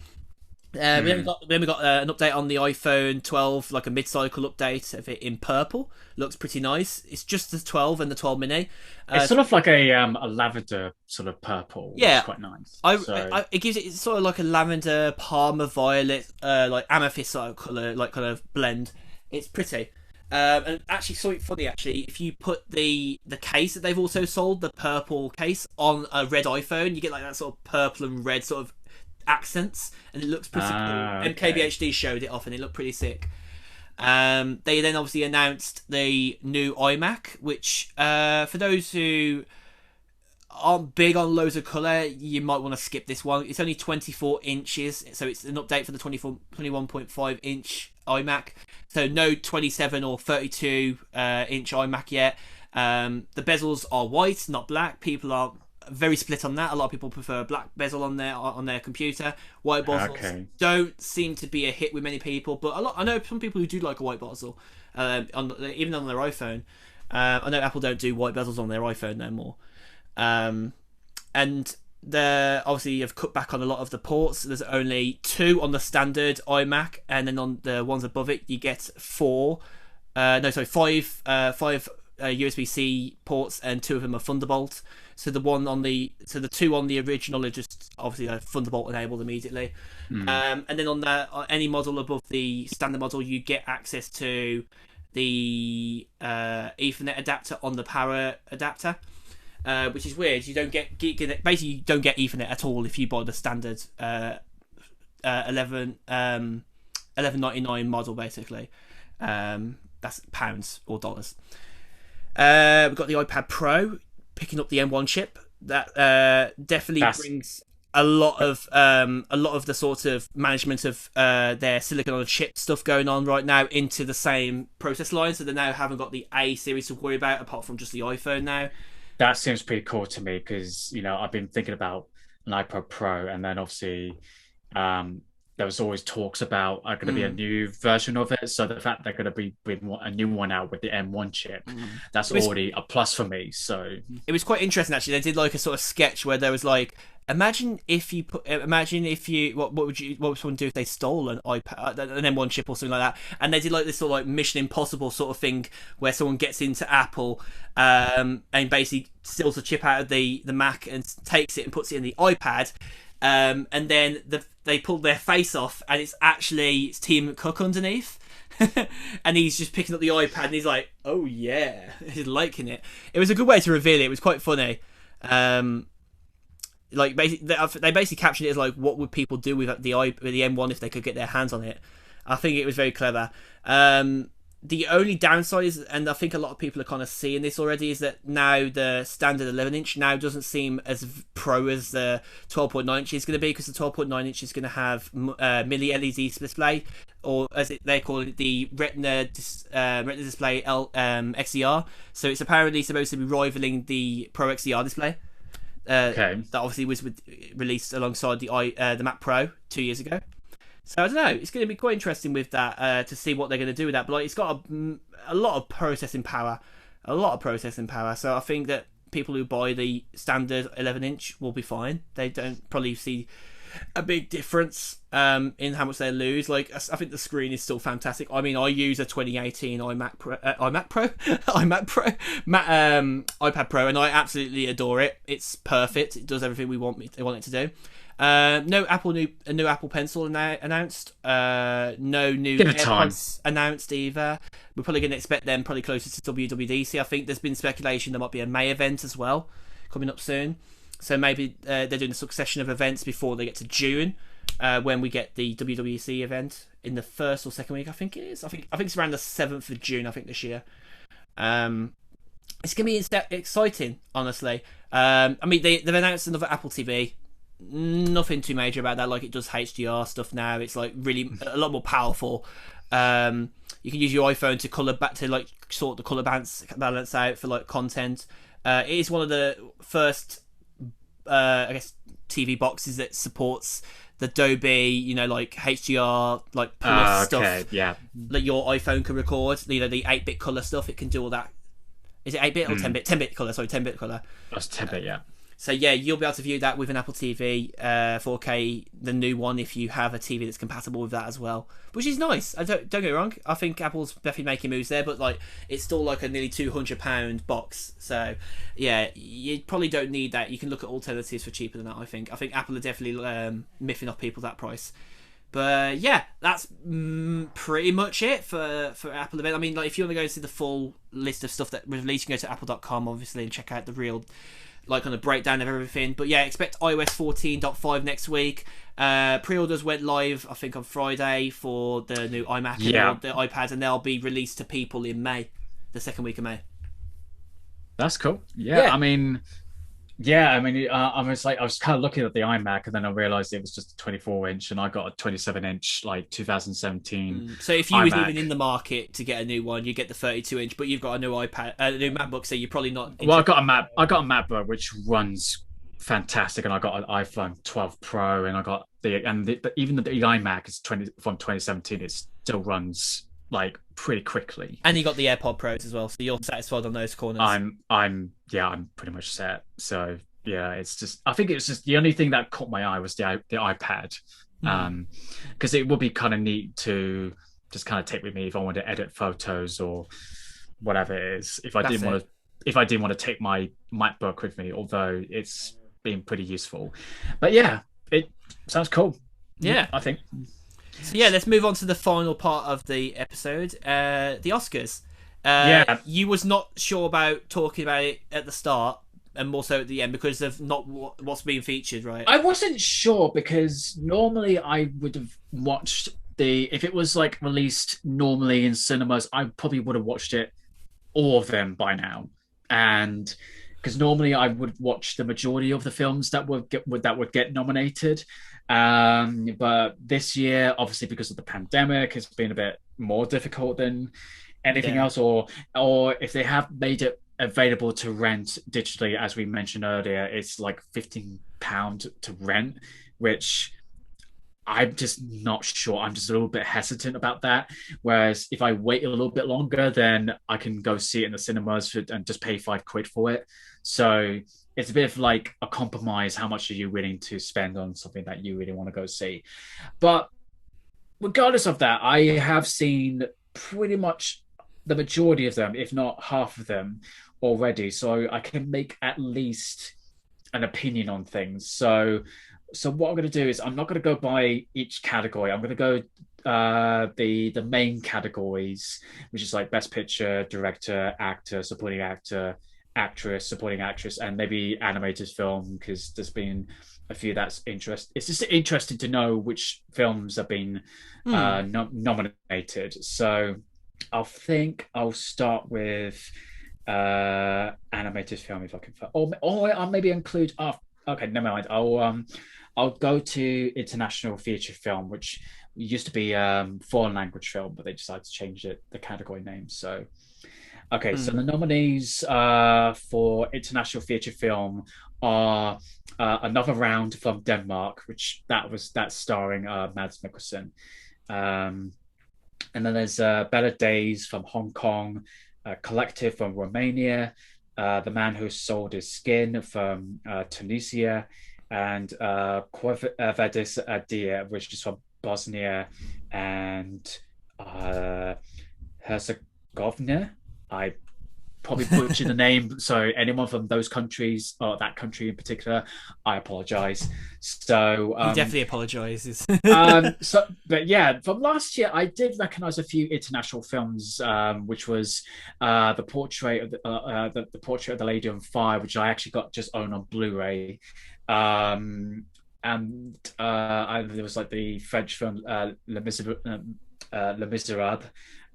We got an update on the iPhone 12, like a mid-cycle update of it in purple. Looks pretty nice. It's just the 12 and the 12 mini. It's sort of like a lavender sort of purple. Yeah, which is quite nice. It gives it sort of like a lavender, Parma violet, like amethyst sort of color, like kind of blend. It's pretty. And actually, something funny. Actually, if you put the case that they've also sold, the purple case, on a red iPhone, you get like that sort of purple and red sort of accents, and it looks pretty cool. Okay. MKBHD showed it off, and it looked pretty sick. They then obviously announced the new iMac, which for those who aren't big on loads of colour, you might want to skip this one. It's only 24 inches, so it's an update for the 21.5 inch iMac. So no 27 or 32 inch iMac yet. The bezels are white, not black. People are very split on that. A lot of people prefer black bezel on their computer. White bezels don't seem to be a hit with many people, but I know some people who do like a white bezel, even on their iPhone. I know Apple don't do white bezels on their iPhone no more. And they obviously have cut back on a lot of the ports. There's only 2 on the standard iMac, and then on the ones above it you get 5 USB-C ports, and 2 of them are Thunderbolt. So the 2 on the original are just obviously Thunderbolt enabled immediately. And then on any model above the standard model, you get access to the Ethernet adapter on the power adapter, which is weird. You don't get Ethernet at all if you buy the standard 11.99 model, basically. That's pounds or dollars. We've got the iPad Pro picking up the M1 chip. That definitely brings a lot of the sort of management of their silicon on a chip stuff going on right now into the same process line. So they now haven't got the A series to worry about, apart from just the iPhone now. That seems pretty cool to me, because I've been thinking about an iPad Pro, and then obviously there was always talks about going to be a new version of it. So the fact they're going to be bringing a new one out with the M1 chip, that's already a plus for me. So it was quite interesting, actually. They did like a sort of sketch where there was like, what would someone do if they stole an iPad, an M1 chip or something like that? And they did like this sort of like Mission Impossible sort of thing, where someone gets into Apple and basically steals a chip out of the Mac and takes it and puts it in the iPad. And then they pull their face off, and it's Tim Cook underneath. And he's just picking up the iPad, and he's like, oh yeah, he's liking it. It was a good way to reveal it. It was quite funny. Like they basically captured it as like, what would people do with the M1 if they could get their hands on it? I think it was very clever. The only downside is, and I think a lot of people are kind of seeing this already, is that now the standard 11-inch now doesn't seem as pro as the 12.9 inch is going to be, because the 12.9 inch is going to have mini LED display, or as they call it, the Retina display XDR. So it's apparently supposed to be rivaling the Pro XDR display. That obviously was released alongside the Mac Pro 2 years ago. So I don't know. It's going to be quite interesting with that to see what they're going to do with that. But like, it's got a lot of processing power, So I think that people who buy the standard 11-inch will be fine. They don't probably see. a big difference in how much they lose. Like, I think the screen is still fantastic. I mean, I use a 2018 iPad Pro, and I absolutely adore it. It's perfect. It does everything they want it to do. No a new Apple Pencil announced. No new Give it time. AirPods announced either. We're probably going to expect them probably closer to WWDC. I think there's been speculation there might be a May event as well coming up soon. So maybe they're doing a succession of events before they get to June, when we get the WWDC event in the first or second week. I think it is. I think it's around the 7th of June. I think this year. It's gonna be exciting, honestly. I mean, they've announced another Apple TV. Nothing too major about that. Like, it does HDR stuff now. It's like really a lot more powerful. You can use your iPhone to color back to like sort the color balance out for like content. It is one of the first, I guess, TV boxes that supports the Dolby, like HDR, like plus stuff. Yeah. That your iPhone can record. The 8-bit color stuff. It can do all that. Is it 8-bit or 10-bit? 10-bit color. Sorry, 10-bit color. That's 10-bit. Yeah. So yeah, you'll be able to view that with an Apple TV 4K, the new one, if you have a TV that's compatible with that as well, which is nice. Don't get me wrong. I think Apple's definitely making moves there, but like, it's still like a nearly £200 box. So yeah, you probably don't need that. You can look at alternatives for cheaper than that. I think Apple are definitely miffing off people that price. But yeah, that's pretty much it for Apple event. I mean, like, if you want to go and see the full list of stuff that was released, you can go to apple.com obviously and check out the real, like, on a breakdown of everything. But yeah, expect iOS 14.5 next week. Pre-orders went live, I think, on Friday for the new iMac and the iPads, and they'll be released to people in May, the second week of May. That's cool. Yeah. I mean, I was kind of looking at the iMac, and then I realized it was just a 24-inch, and I got a 27-inch, like 2017. So if you was even in the market to get a new one, you get the 32-inch, but you've got a new a new MacBook, so you're probably not. Well, I got a MacBook which runs fantastic, and I got an iPhone 12 Pro, and I got even the iMac is from 2017. It still runs like pretty quickly, and you got the AirPod Pros as well, so you're satisfied on those corners. I'm pretty much set. So yeah, I think it's just the only thing that caught my eye was the iPad, because it would be kind of neat to just kind of take with me if I want to edit photos or whatever it is. If I didn't want to take my MacBook with me, although it's been pretty useful. But yeah, it sounds cool. Yeah, I think. So yeah, let's move on to the final part of the episode, the Oscars. You was not sure about talking about it at the start, and more so at the end, because of not what's being featured, right? I wasn't sure, because normally I would have watched if it was like released normally in cinemas, I probably would have watched all of them by now, and because normally I would watch the majority of the films that would get nominated. But this year, obviously, because of the pandemic, it's been a bit more difficult than anything else, or if they have made it available to rent digitally, as we mentioned earlier, it's like £15 to rent, which I'm just not sure. I'm just a little bit hesitant about that. Whereas if I wait a little bit longer, then I can go see it in the cinemas and just pay £5 for it. So it's a bit of like a compromise. How much are you willing to spend on something that you really want to go see? But regardless of that, I have seen pretty much the majority of them, if not half of them already. So I can make at least an opinion on things. So what I'm going to do is I'm not going to go by each category. I'm going to go the main categories, which is like Best Picture, Director, Actor, Supporting Actor, Actress, Supporting Actress, and maybe Animated Film, because there's been a few that's interesting. It's just interesting to know which films have been nominated. So I think I'll start with Animated Film, if I can. Or I'll maybe include. Oh, okay, never mind. I'll go to International Feature Film, which used to be foreign language film, but they decided to change the category name. So, okay, so the nominees for International Feature Film are Another Round from Denmark, that's starring Mads Mikkelsen. And then there's Better Days from Hong Kong, Collective from Romania, The Man Who Sold His Skin from Tunisia, and Kvovedis Dia, which is from Bosnia and uh, Herzegovina. I probably butchered the name. So anyone from those countries or that country in particular, I apologize. So He definitely apologizes. but yeah, from last year, I did recognize a few international films, which was the portrait of the portrait of the Lady on Fire, which I actually got just owned on Blu-ray. And there was like the French film Les Miserables,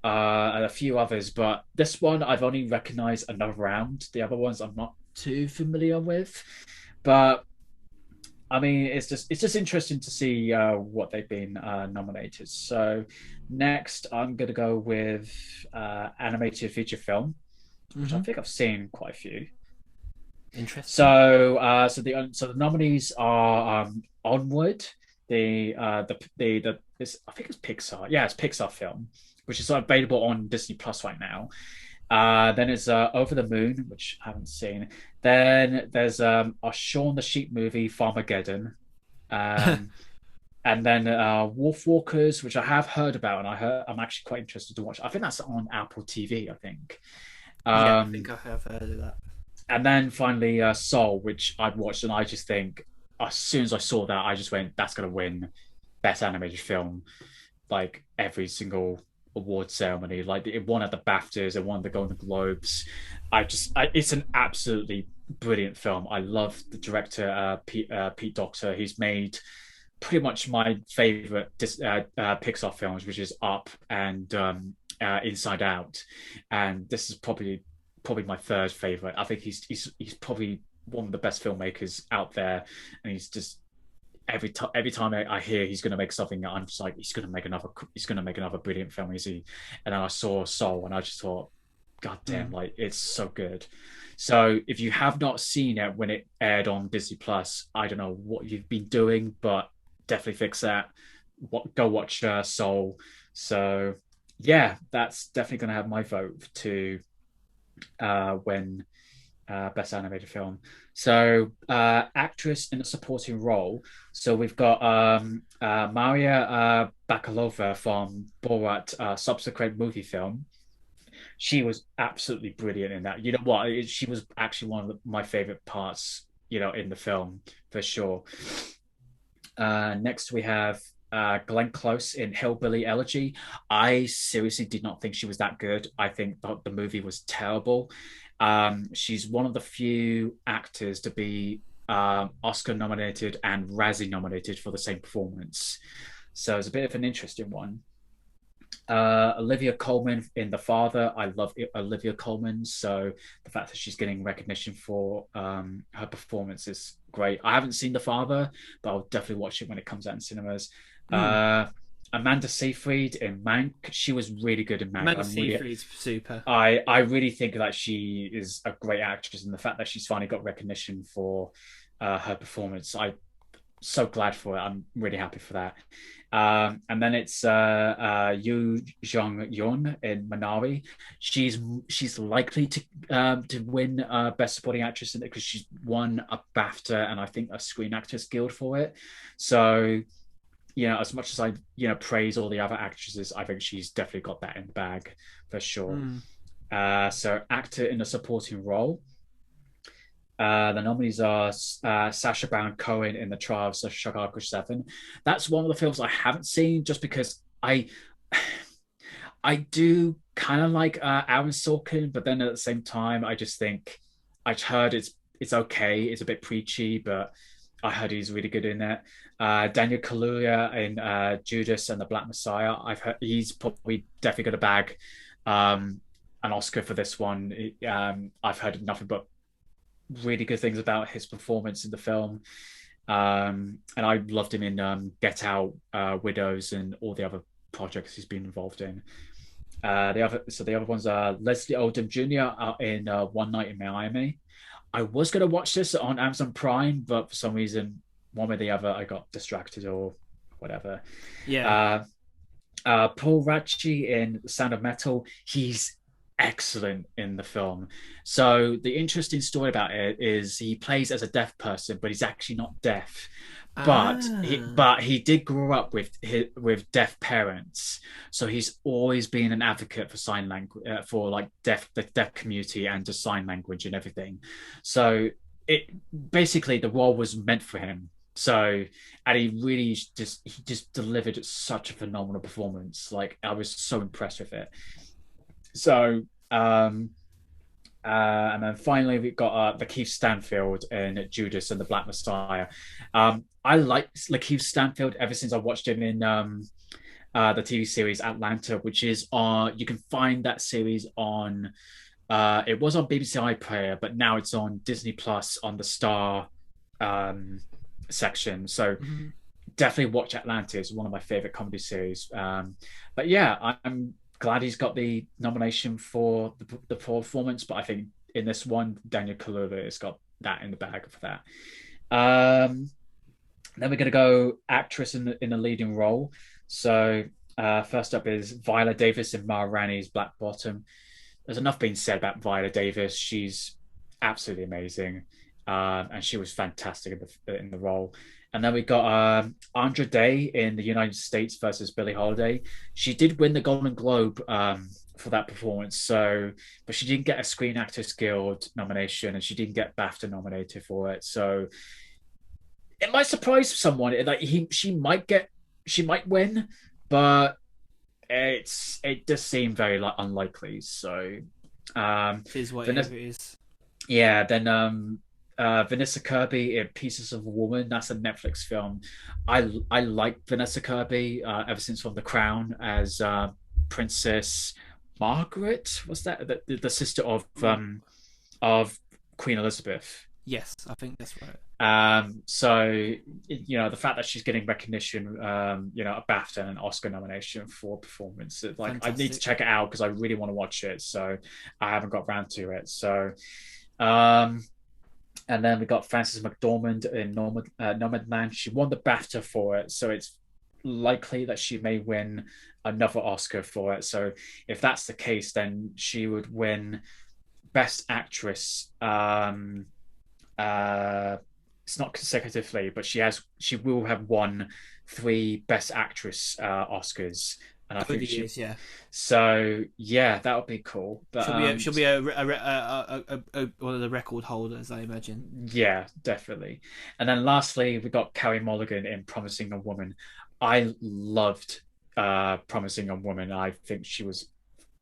and a few others, but this one I've only recognized another round. The other ones I'm not too familiar with, but I mean, it's just interesting to see what they've been nominated. So next, I'm gonna go with animated feature film, which I think I've seen quite a few. Interesting. So the nominees are Onward, I think it's Pixar. Yeah, it's Pixar film, which is available on Disney Plus right now. Then it's Over the Moon, which I haven't seen. Then there's a Shaun the Sheep movie, Farmageddon. Um, and then Wolf Walkers, which I have heard about, and I'm actually quite interested to watch. I think that's on Apple TV, I think. Yeah, I think I have heard of that. And then finally, Soul, which I'd watched, and I just think as soon as I saw that, I just went, "That's gonna win Best Animated Film." Like every single award ceremony, like it won at the BAFTAs, it won the Golden Globes. It's an absolutely brilliant film. I love the director, Pete Docter. He's made pretty much my favorite Pixar films, which is Up and Inside Out, and this is probably my third favorite. I think he's probably one of the best filmmakers out there, and he's just every time I hear he's going to make something, I'm just like he's going to make another brilliant film, is he? And then I saw Soul, and I just thought, God damn, like it's so good. So if you have not seen it when it aired on Disney Plus, I don't know what you've been doing, but definitely fix that. Go watch Soul. So yeah, that's definitely going to have my vote to win Best Animated Film. So actress in a supporting role. So we've got Maria Bakalova from Borat subsequent movie film. She was absolutely brilliant in that. You know what? She was actually one of my favorite parts, in the film for sure. Next we have Glenn Close in Hillbilly Elegy. I seriously did not think she was that good. I think the movie was terrible. She's one of the few actors to be Oscar nominated and Razzie nominated for the same performance. So it's a bit of an interesting one. Olivia Colman in The Father. I love Olivia Colman, so the fact that she's getting recognition for her performance is great. I haven't seen The Father, but I'll definitely watch it when it comes out in cinemas. Amanda Seyfried in Mank. She was really good in Mank. Amanda Seyfried's super. I really think that she is a great actress, and the fact that she's finally got recognition for her performance, I'm so glad for it. I'm really happy for that. And then it's Yoo Jong Yoon in Minari. She's likely to win Best Supporting Actress in it because she's won a BAFTA and I think a Screen Actors Guild for it. So as much as I praise all the other actresses, I think she's definitely got that in the bag for sure. So actor in a supporting role. The nominees are Sacha Baron Cohen in The Trial of Chicago 7. That's one of the films I haven't seen just because I do kind of like Aaron Sorkin, but then at the same time, I just think I've heard it's okay. It's a bit preachy, but I heard he's really good in it. Daniel Kaluuya in Judas and the Black Messiah. I've heard he's probably definitely going to bag an Oscar for this one. I've heard nothing but really good things about his performance in the film. And I loved him in Get Out, Widows, and all the other projects he's been involved in. The other ones are Leslie Odom Jr. In One Night in Miami. I was going to watch this on Amazon Prime, but for some reason, one way or the other, I got distracted or whatever. Yeah. Paul Ratchie in Sound of Metal. He's excellent in the film. So the interesting story about it is he plays as a deaf person, but he's actually not deaf. Ah. But he did grow up with deaf parents, so he's always been an advocate for sign language for like the deaf community and to sign language and everything. So it basically the role was meant for him. So and he just delivered such a phenomenal performance. Like I was so impressed with it. So and then finally, we got Lakeith Stanfield in Judas and the Black Messiah. I like Lakeith Stanfield ever since I watched him in the TV series Atlanta, which is on. You can find that series on. It was on BBC iPlayer, but now it's on Disney Plus on the Star section. So Mhm. definitely watch Atlanta. It's one of my favorite comedy series. But yeah, I'm glad he's got the nomination for the performance. But I think in this one, Daniel Kaluuya has got that in the bag for that. Um, then we're gonna go actress in a leading role. So first up is Viola Davis in Ma Rainey's Black Bottom. There's enough being said about Viola Davis. She's absolutely amazing, and she was fantastic in the role. And then we got Andra Day in the United States versus Billie Holiday. She did win the Golden Globe for that performance, so but she didn't get a Screen Actors Guild nomination, and she didn't get BAFTA nominated for it. So it might surprise someone. Like she might win, but it does seem very like unlikely. So It is what Vanessa, it is. yeah, then Vanessa Kirby in Pieces of a Woman. That's a Netflix film. I like Vanessa Kirby ever since from The Crown as Princess Margaret. What's that? The sister Ooh. of Queen Elizabeth. Yes, I think that's right. So the fact that she's getting recognition, a BAFTA and an Oscar nomination for performance, like I need to Fantastic. check it out because I really want to watch it. So I haven't got round to it. So, um, and then we got Frances McDormand in Nomadland. She won the BAFTA for it, so it's likely that she may win another Oscar for it. So if that's the case, then she would win Best Actress. Uh, it's not consecutively, but she will have won three Best Actress Oscars, and I Over think the she. years, yeah. So yeah, that would be cool. But She'll be one of the record holders, I imagine. yeah, definitely. And then lastly, we got Carey Mulligan in Promising Young Woman. I loved Promising Young Woman. I think she was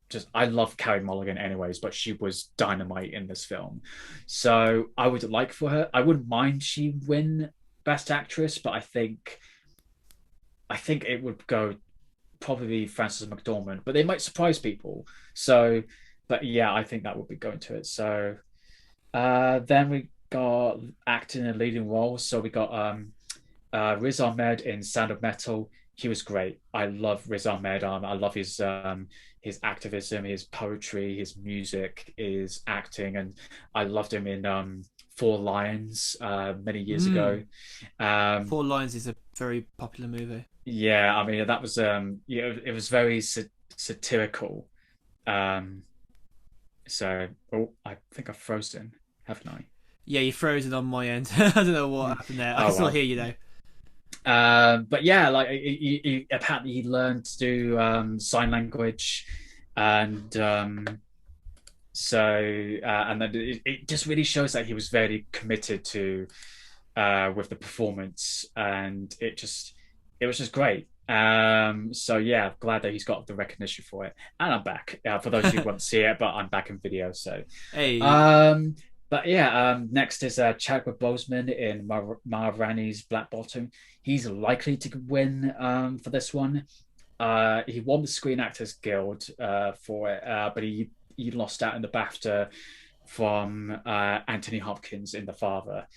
just I love Carey Mulligan anyways, but she was dynamite in this film. So I would like for her. I wouldn't mind she win Best Actress, but I think it would go probably Frances McDormand, but they might surprise people. So, but yeah, I think that would be going to it. So then we got acting in a leading role. So we got Riz Ahmed in Sound of Metal. He was great. I love Riz Ahmed. I love his activism, his poetry, his music, his acting, and I loved him in Four Lions many years Mm. ago. Um, Four Lines is a very popular movie. yeah, I mean that was it was very satirical. Um, so oh, I think I've frozen, haven't I? Yeah, you're frozen on my end. I don't know what happened there. I can Oh still well. hear you though. But yeah, like apparently he learned to do sign language, and and then it just really shows that he was very committed to with the performance, and it was just great. So yeah, glad that he's got the recognition for it, and I'm back. For those who won't see it, but I'm back in video. So Hey, um, but yeah, next is Chadwick Boseman in Ma Rainey's Black Bottom. He's likely to win for this one. He won the Screen Actors Guild for it, but he lost out in the BAFTA from Anthony Hopkins in The Father.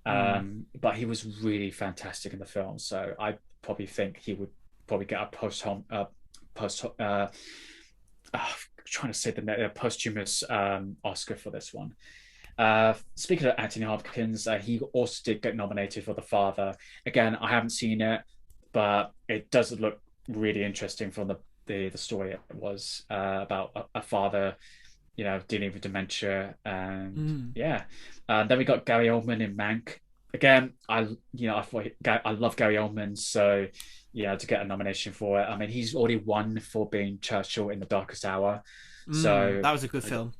mm, But he was really fantastic in the film, so I probably think he would probably get a post trying to say the posthumous Oscar for this one. Speaking of Anthony Hopkins, he also did get nominated for The Father. Again, I haven't seen it, but it does look really interesting from the story it was about a father dealing with dementia, and Mm. yeah. Then we got Gary Oldman in Mank. Again, I love Gary Oldman, so yeah, to get a nomination for it. I mean, he's already won for being Churchill in The Darkest Hour, so That was a good I, film.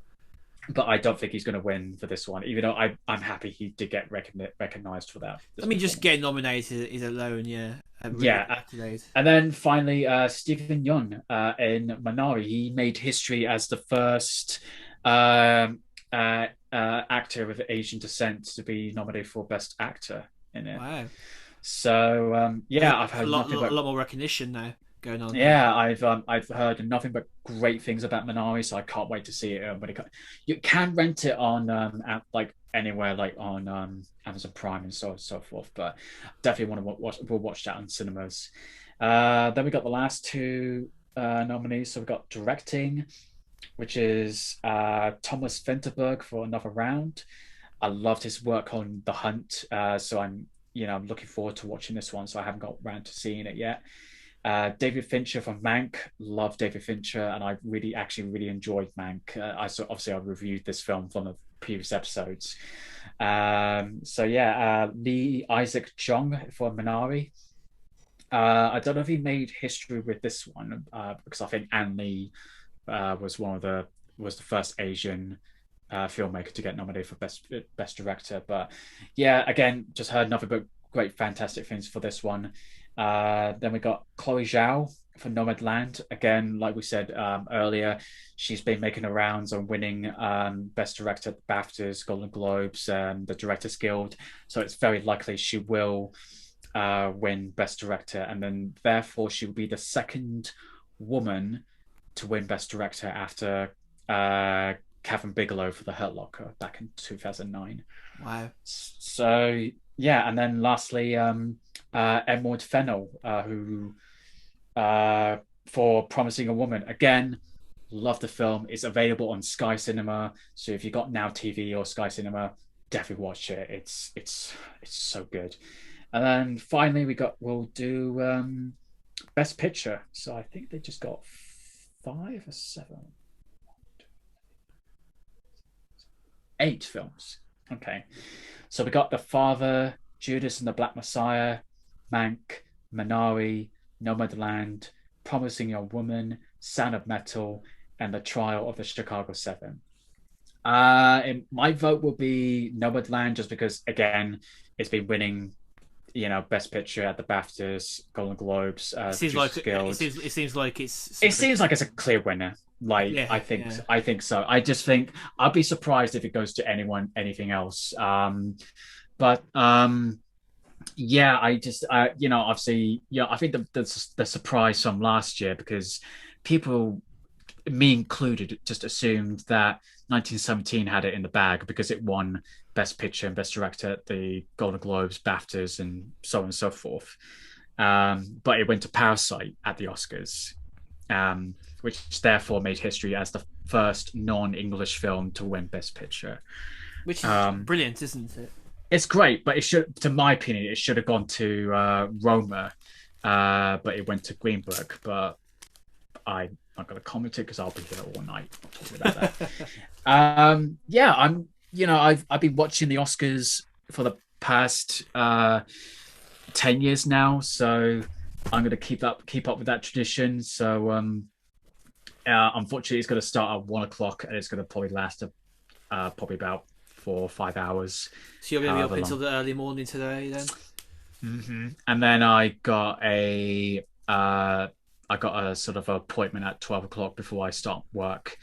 but I don't think he's going to win for this one, even though I'm happy he did get recognized for that I this mean, just getting performance. nominated is alone, yeah, a really good Yeah, accolade. and then finally, Stephen Yeun in Minari. He made history as the first actor with Asian descent to be nominated for Best Actor in it. Wow, So there's yeah, I've a heard lot, nothing a but lot more recognition now going on. yeah, I've heard nothing but great things about Minari, so I can't wait to see it. When you can rent it on at, like anywhere like on Amazon Prime and so forth. But definitely want to we'll watch that in cinemas. Then we got the last two nominees. So we got directing, which is Thomas Vinterberg for Another Round. I loved his work on The Hunt, so I'm looking forward to watching this one. So I haven't got around to seeing it yet. David Fincher from Mank, love David Fincher, and I actually really enjoyed Mank. Obviously I reviewed this film from the previous episodes. So yeah, Lee Isaac Chung for Minari. I don't know if he made history with this one because I think Anne Lee was the first Asian filmmaker to get nominated for best director. But yeah, again, just heard nothing but great, fantastic things for this one. Then we got Chloe Zhao for Nomadland. Again, like we said earlier, she's been making her rounds on winning Best Director at the BAFTAs, Golden Globes, the Directors Guild. So it's very likely she will win Best Director, and then therefore she will be the second woman to win Best Director after Catherine Bigelow for The Hurt Locker back in 2009. Wow. So yeah, and then lastly, Edward Fennell, who for Promising a Woman. Again, love the film. It's available on Sky Cinema. So if you got Now TV or Sky Cinema, definitely watch it. It's so good. And then finally, we'll do Best Picture. So I think they just got 5 or 7, 8 films. Okay, so we got The Father, Judas and the Black Messiah, Mank, Minari, Nomadland, Promising Young Woman, Sound of Metal, and The Trial of the Chicago 7. My vote will be Nomadland just because, again, it's been winning, Best Picture at the BAFTAs, Golden Globes, It seems like Guild. it seems like it's It seems like it's a clear winner. Like yeah, yeah. I think so. I just think I'd be surprised if it goes to anything else. But yeah, obviously, I think the surprise from last year because people, me included, just assumed that 1917 had it in the bag because it won Best Picture and Best Director at the Golden Globes, BAFTAs, and so on and so forth. But it went to Parasite at the Oscars, which therefore made history as the first non-English film to win Best Picture. Which is brilliant, isn't it? It's great, but to my opinion, it should have gone to Roma, but it went to Greenberg. But I'm not going to comment it because I'll be here all night talking about that. Yeah, I've been watching the Oscars for the past 10 years now, so I'm going to keep up with that tradition. So unfortunately, it's going to start at 1 o'clock and it's going to probably last probably about 4 or 5 hours. So you're going to be up until the early morning today, then. Mm-hmm. And then I got a sort of appointment at 12 o'clock before I start work.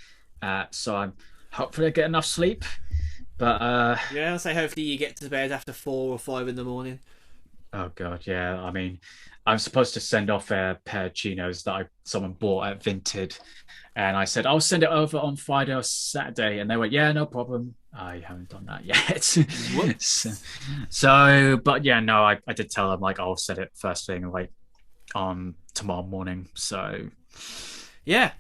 So I'm hopefully I get enough sleep. But yeah, I'll say hopefully you get to bed after 4 or 5 in the morning. Oh god, yeah. I mean, I'm supposed to send off a pair of chinos that someone bought at Vinted, and I said I'll send it over on Friday or Saturday, and they went, "Yeah, no problem." I haven't done that yet. But yeah, no, I did tell them like I'll set it first thing like on tomorrow morning. So yeah.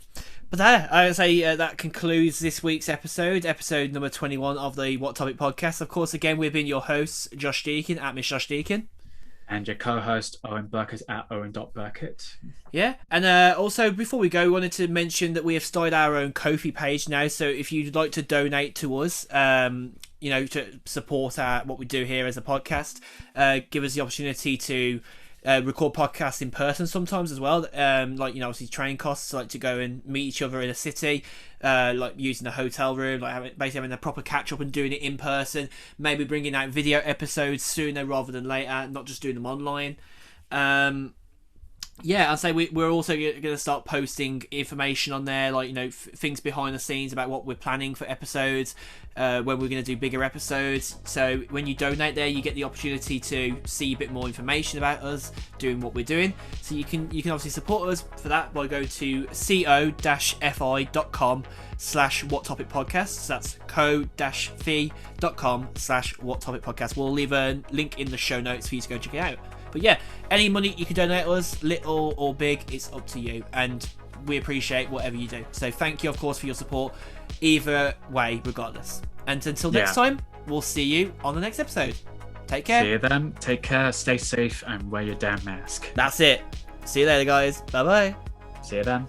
But I would say that concludes this week's episode number 21 of the What Topic podcast. Of course, again, we've been your hosts, Josh Deakin at Miss Josh Deakin. And your co-host, Owen Burkett, at owen.burkett. Yeah, and also before we go, we wanted to mention that we have started our own Ko-fi page now. So if you'd like to donate to us, to support what we do here as a podcast, give us the opportunity to record podcasts in person sometimes as well. Obviously train costs, like to go and meet each other in a city, like using a hotel room, like basically having a proper catch up and doing it in person. Maybe bringing out video episodes sooner rather than later, not just doing them online. I'd say we're also going to start posting information on there, like things behind the scenes about what we're planning for episodes, when we're going to do bigger episodes. So when you donate there, you get the opportunity to see a bit more information about us doing what we're doing. So you can obviously support us for that by going to co-fi.com/whattopicpodcast. So that's co-fi.com/whattopicpodcast. We'll leave a link in the show notes for you to go check it out. But yeah, any money you can donate to us, little or big, it's up to you. And we appreciate whatever you do. So thank you, of course, for your support. Either way, regardless. And until next time, we'll see you on the next episode. Take care. See you then. Take care, stay safe, and wear your damn mask. That's it. See you later, guys. Bye-bye. See you then.